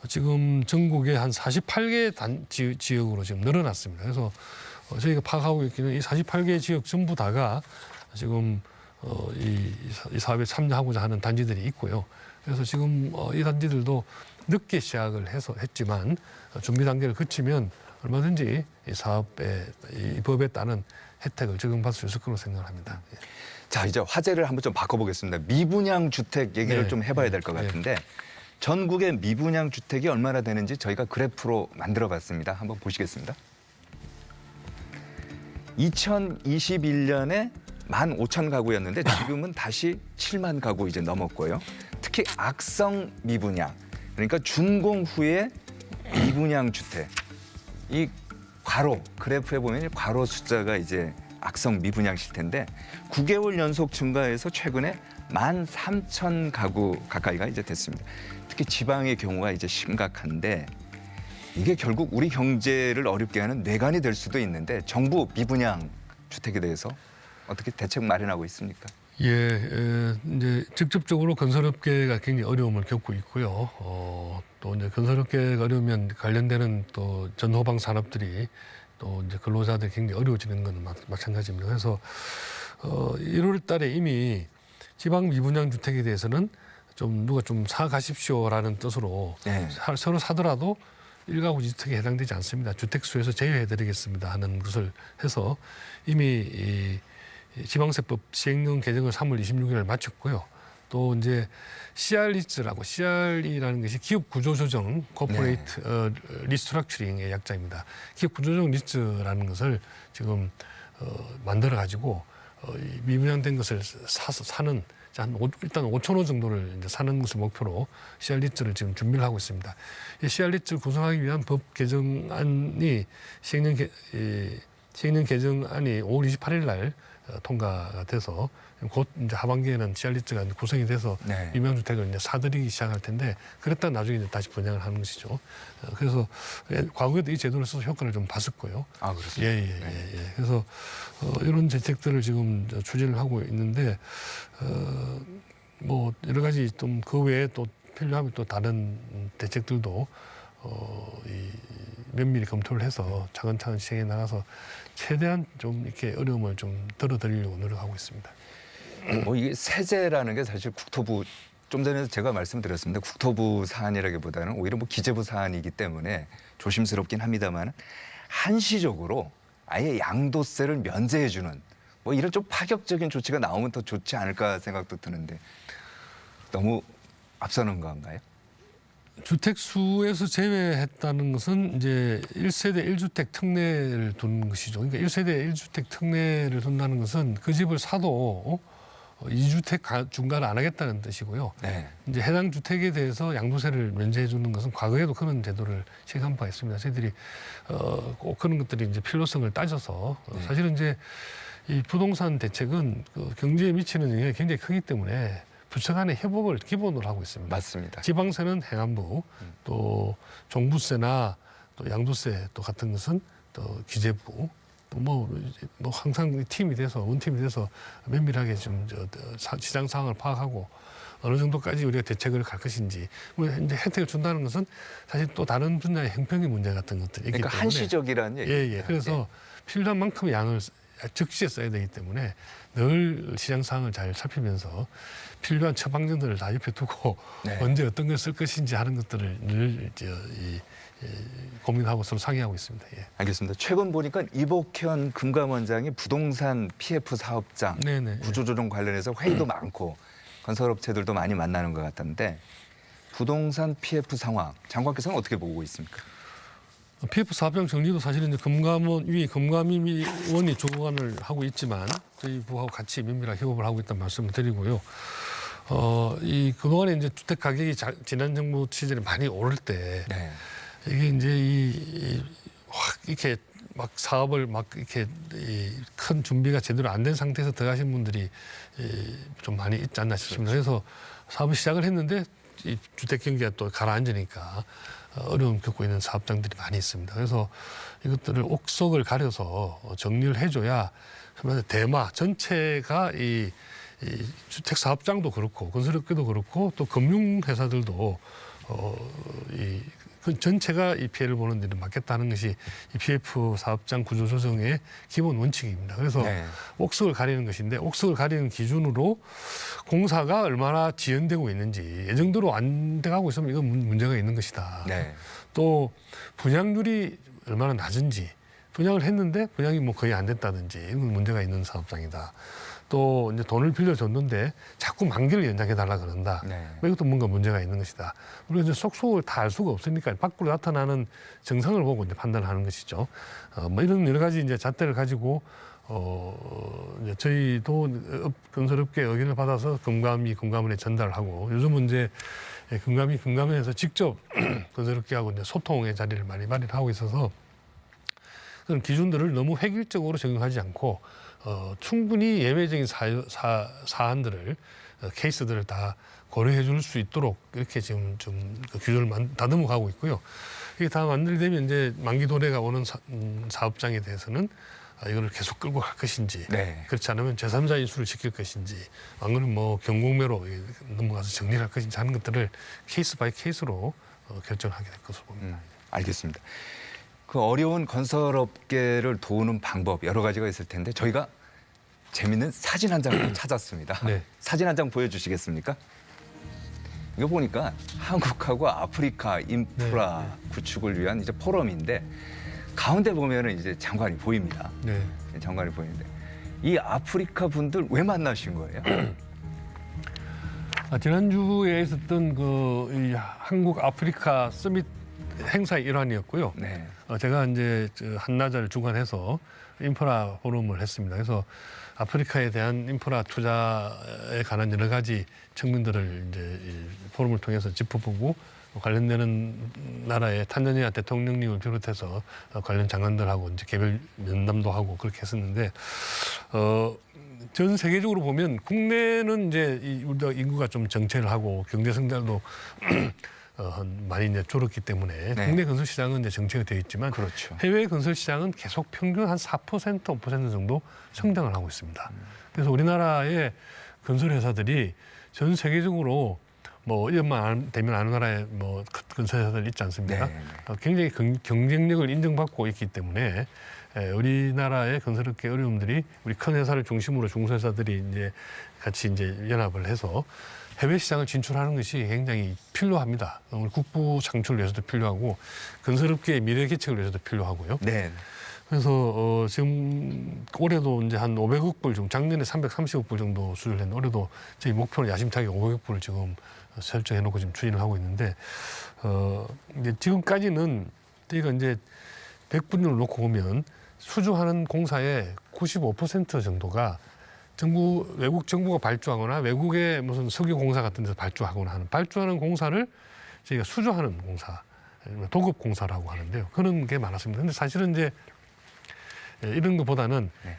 지금 전국에 한 48개 지역으로 지금 늘어났습니다. 그래서 저희가 파악하고 있기는 이 48개 지역 전부 다가 지금 이 사업에 참여하고자 하는 단지들이 있고요. 그래서 지금 이 단지들도 늦게 시작을 했지만 준비 단계를 거치면 얼마든지 이 사업에 이 법에 따른 혜택을 적용받을 수 있을 거로 생각합니다. 자, 이제 화제를 한번 좀 바꿔보겠습니다. 미분양 주택 얘기를 좀 해봐야 될 것 같은데 전국의 미분양 주택이 얼마나 되는지 저희가 그래프로 만들어봤습니다. 한번 보시겠습니다. 2021년에 15,000가구였는데 지금은 다시 7만 가구 이제 넘었고요. 특히 악성 미분양, 그러니까 준공 후에 미분양 주택, 이 괄호 그래프에 보면 괄호 숫자가 이제 악성 미분양 실태인데 9개월 연속 증가해서 최근에 13,000 가구 가까이가 이제 됐습니다. 특히 지방의 경우가 이제 심각한데 이게 결국 우리 경제를 어렵게 하는 뇌관이 될 수도 있는데 정부 미분양 주택에 대해서 어떻게 대책 마련하고 있습니까? 예, 이제 직접적으로 건설업계가 굉장히 어려움을 겪고 있고요. 또 이제 건설업계가 어려우면 관련되는 또 전호방 산업들이 또 이제 근로자들이 굉장히 어려워지는 건 마찬가지입니다. 그래서 1월 달에 이미 지방 미분양 주택에 대해서는 좀 누가 좀 사가십시오라는 뜻으로 네. 서로 사더라도 1가구 주택에 해당되지 않습니다. 주택수에서 제외해드리겠습니다 하는 것을 해서 이미 이 지방세법 시행령 개정을 3월 26일에 마쳤고요. 또 이제 CR리츠라고 CR이라는 것이 기업 구조조정 코퍼레이트 리스트럭처링의 약자입니다. 기업 구조조정 리츠라는 것을 지금 만들어 가지고 미분양된 것을 사는 일단 5,000호 정도를 이제 사는 것을 목표로 CR리츠를 지금 준비를 하고 있습니다. 이 CR리츠를 구성하기 위한 법 개정안이 시행령 개정안이 5월 28일 날 통과가 돼서 곧 이제 하반기에는 CR리츠가 구성이 돼서 네. 미분양주택을 이제 사들이기 시작할 텐데 그랬다 나중에 이제 다시 분양을 하는 것이죠. 그래서 과거에도 이 제도를 써서 효과를 좀 봤었고요. 아, 그렇습니까? 예. 그래서 이런 정책들을 지금 추진을 하고 있는데 뭐 여러 가지 좀 그 외에 또 필요하면 또 다른 대책들도 이 면밀히 검토를 해서 차근차근 시행해 나가서 최대한 좀 이렇게 어려움을 좀 덜어드리려고 노력하고 있습니다. 뭐 이게 세제라는 게 사실 국토부 좀 전에 제가 말씀드렸습니다. 국토부 사안이라기보다는 오히려 뭐 기재부 사안이기 때문에 조심스럽긴 합니다만 한시적으로 아예 양도세를 면제해주는 뭐 이런 좀 파격적인 조치가 나오면 더 좋지 않을까 생각도 드는데 너무 앞서는 건가요? 주택수에서 제외했다는 것은 이제 1세대 1주택 특례를 두는 것이죠. 그러니까 1세대 1주택 특례를 둔다는 것은 그 집을 사도 2주택 중과를 안 하겠다는 뜻이고요. 네. 이제 해당 주택에 대해서 양도세를 면제해 주는 것은 과거에도 그런 제도를 시행한 바가 있습니다. 저희들이 꼭 그런 것들이 이제 필요성을 따져서 사실은 이제 이 부동산 대책은 그 경제에 미치는 영향이 굉장히 크기 때문에 부처 간의 협업을 기본으로 하고 있습니다. 맞습니다. 지방세는 행안부, 또 종부세나 또 양도세 또 같은 것은 또 기재부, 또 뭐 항상 팀이 돼서 원팀이 돼서 면밀하게 좀 시장 상황을 파악하고 어느 정도까지 우리가 대책을 갈 것인지 뭐 이제 혜택을 준다는 것은 사실 또 다른 분야의 형평의 문제 같은 것들이 있기 그러니까 때문에 한시적이라는 얘기입니다. 예. 그래서 필요한 만큼의 양을 즉시에 써야 되기 때문에 늘 시장 상황을 잘 살피면서 필요한 처방전들을 다 옆에 두고 네. 언제 어떤 걸 쓸 것인지 하는 것들을 늘 고민하고 서로 상의하고 있습니다. 예. 알겠습니다. 최근 보니까 이복현 금감원장이 부동산 PF 사업장 네네. 구조조정 관련해서 회의도 많고 건설업체들도 많이 만나는 것 같던데 부동산 PF 상황 장관께서는 어떻게 보고 있습니까? PF 사업장 정리도 사실은 이제 금감위원이 주관을 하고 있지만 저희 부하고 같이 면밀하게 협업을 하고 있다는 말씀을 드리고요. 이 그동안에 이제 주택 가격이 지난 정부 시절에 많이 오를 때 네. 이게 이제 확 이렇게 막 사업을 막 이렇게 큰 준비가 제대로 안 된 상태에서 들어가신 분들이 좀 많이 있지 않나 싶습니다. 그래서 사업을 시작을 했는데 이 주택 경기가 또 가라앉으니까 어려움 겪고 있는 사업장들이 많이 있습니다. 그래서 이것들을 옥석을 가려서 정리를 해줘야 대마 전체가 이 주택 사업장도 그렇고 건설업계도 그렇고 또 금융회사들도 그 전체가 이 피해를 보는 일을 막겠다는 것이 이 PF 사업장 구조조정의 기본 원칙입니다. 그래서 네. 옥석을 가리는 것인데 옥석을 가리는 기준으로 공사가 얼마나 지연되고 있는지 예정대로 안 돼가고 있으면 이건 문제가 있는 것이다. 네. 또 분양률이 얼마나 낮은지 분양을 했는데 분양이 뭐 거의 안 됐다든지 이건 문제가 있는 사업장이다. 또 이제 돈을 빌려줬는데 자꾸 만기를 연장해달라 그런다. 네. 이것도 뭔가 문제가 있는 것이다. 우리가 이제 속속을 다 알 수가 없으니까 밖으로 나타나는 증상을 보고 이제 판단하는 것이죠. 뭐 이런 여러 가지 이제 잣대를 가지고 이제 저희도 건설업계 의견을 받아서 금감원에 전달하고 요즘은 이제 금감원에서 직접 건설업계하고 이제 소통의 자리를 많이 마련하고 있어서 그런 기준들을 너무 획일적으로 적용하지 않고 충분히 예외적인 사안들을 케이스들을 다 고려해 줄 수 있도록 이렇게 지금 좀 그 규정을 다듬어 가고 있고요. 이게 다 만들되면 이제 만기 도래가 오는 사업장에 대해서는 이거를 계속 끌고 갈 것인지 네. 그렇지 않으면 제3자 인수를 시킬 것인지 안 그러면 뭐 경공매로 넘어가서 정리를 할 것인지 하는 것들을 케이스 바이 케이스로 결정하게 될 것으로 봅니다. 알겠습니다. 그 어려운 건설업계를 도우는 방법 여러 가지가 있을 텐데 저희가 재밌는 사진 한 장을 찾았습니다. 네. 사진 한 장 보여주시겠습니까? 이거 보니까 한국하고 아프리카 인프라 구축을 위한 이제 포럼인데 가운데 보면은 이제 장관이 보입니다. 네. 장관이 보이는데 이 아프리카 분들 왜 만나신 거예요? 지난주에 있었던 이 한국 아프리카 서밋 행사의 일환이었고요. 네. 제가 이제 한나절 주관해서 인프라 포럼을 했습니다. 그래서 아프리카에 대한 인프라 투자에 관한 여러 가지 측면들을 이제 이 포럼을 통해서 짚어보고 관련되는 나라의 탄자니아 대통령님을 비롯해서 관련 장관들하고 이제 개별 면담도 하고 그렇게 했었는데 전 세계적으로 보면 국내는 이제 우리가 인구가 좀 정체를 하고 경제 성장도 많이 이제 줄었기 때문에 네. 국내 건설 시장은 이제 정체가 되어 있지만 그렇죠. 해외 건설 시장은 계속 평균 한 4%, 5% 정도 성장을 하고 있습니다. 그래서 우리나라의 건설 회사들이 전 세계적으로 뭐 이것만 되면 아는 나라에 뭐 건설 회사들 있지 않습니까? 네. 굉장히 경쟁력을 인정받고 있기 때문에 우리나라의 건설업계 어려움들이 우리 큰 회사를 중심으로 중소회사들이 이제 같이 이제 연합을 해서 해외 시장을 진출하는 것이 굉장히 필요합니다. 우리 국부 창출을 위해서도 필요하고 건설업계의 미래 개척을 위해서도 필요하고요. 네. 그래서 지금 올해도 이제 한 500억 불 정도, 작년에 330억 불 정도 수주를 했는데 올해도 저희 목표는 야심차게 500억 불을 지금 설정해놓고 지금 추진을 하고 있는데 이제 지금까지는 저희가 이제 100분율을 놓고 보면 수주하는 공사의 95% 정도가 외국 정부가 발주하거나 외국의 무슨 석유 공사 같은 데서 발주하는 공사를 저희가 수주하는 공사, 도급 공사라고 하는데요. 그런 게 많았습니다. 근데 사실은 이제 이런 것보다는 네.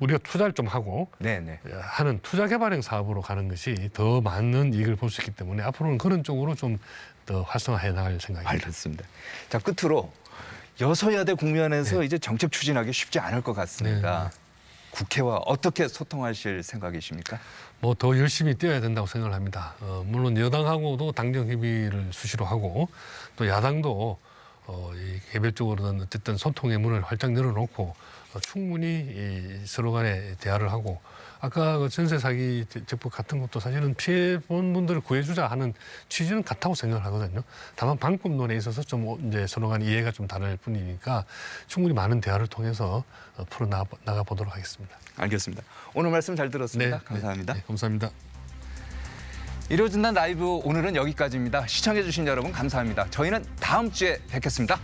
우리가 투자를 좀 하고 네. 하는 투자 개발형 사업으로 가는 것이 더 많은 이익을 볼 수 있기 때문에 앞으로는 그런 쪽으로 좀 더 활성화해 나갈 생각입니다. 알겠습니다. 자, 끝으로 여소야대 국면에서 이제 정책 추진하기 쉽지 않을 것 같습니다. 국회와 어떻게 소통하실 생각이십니까? 뭐 더 열심히 뛰어야 된다고 생각을 합니다. 물론 여당하고도 당정 협의를 수시로 하고 또 야당도 이 개별적으로는 어쨌든 소통의 문을 활짝 열어놓고 충분히 서로 간에 대화를 하고 아까 그 전세 사기 제법 같은 것도 사실은 피해 본 분들을 구해주자 하는 취지는 같다고 생각을 하거든요. 다만 방법론에 있어서 좀 이제 서로 간 이해가 좀 다를 뿐이니까 충분히 많은 대화를 통해서 풀어 나가 보도록 하겠습니다. 알겠습니다. 오늘 말씀 잘 들었습니다. 감사합니다. 네, 감사합니다. 이루어진단 라이브 오늘은 여기까지입니다. 시청해주신 여러분 감사합니다. 저희는 다음 주에 뵙겠습니다.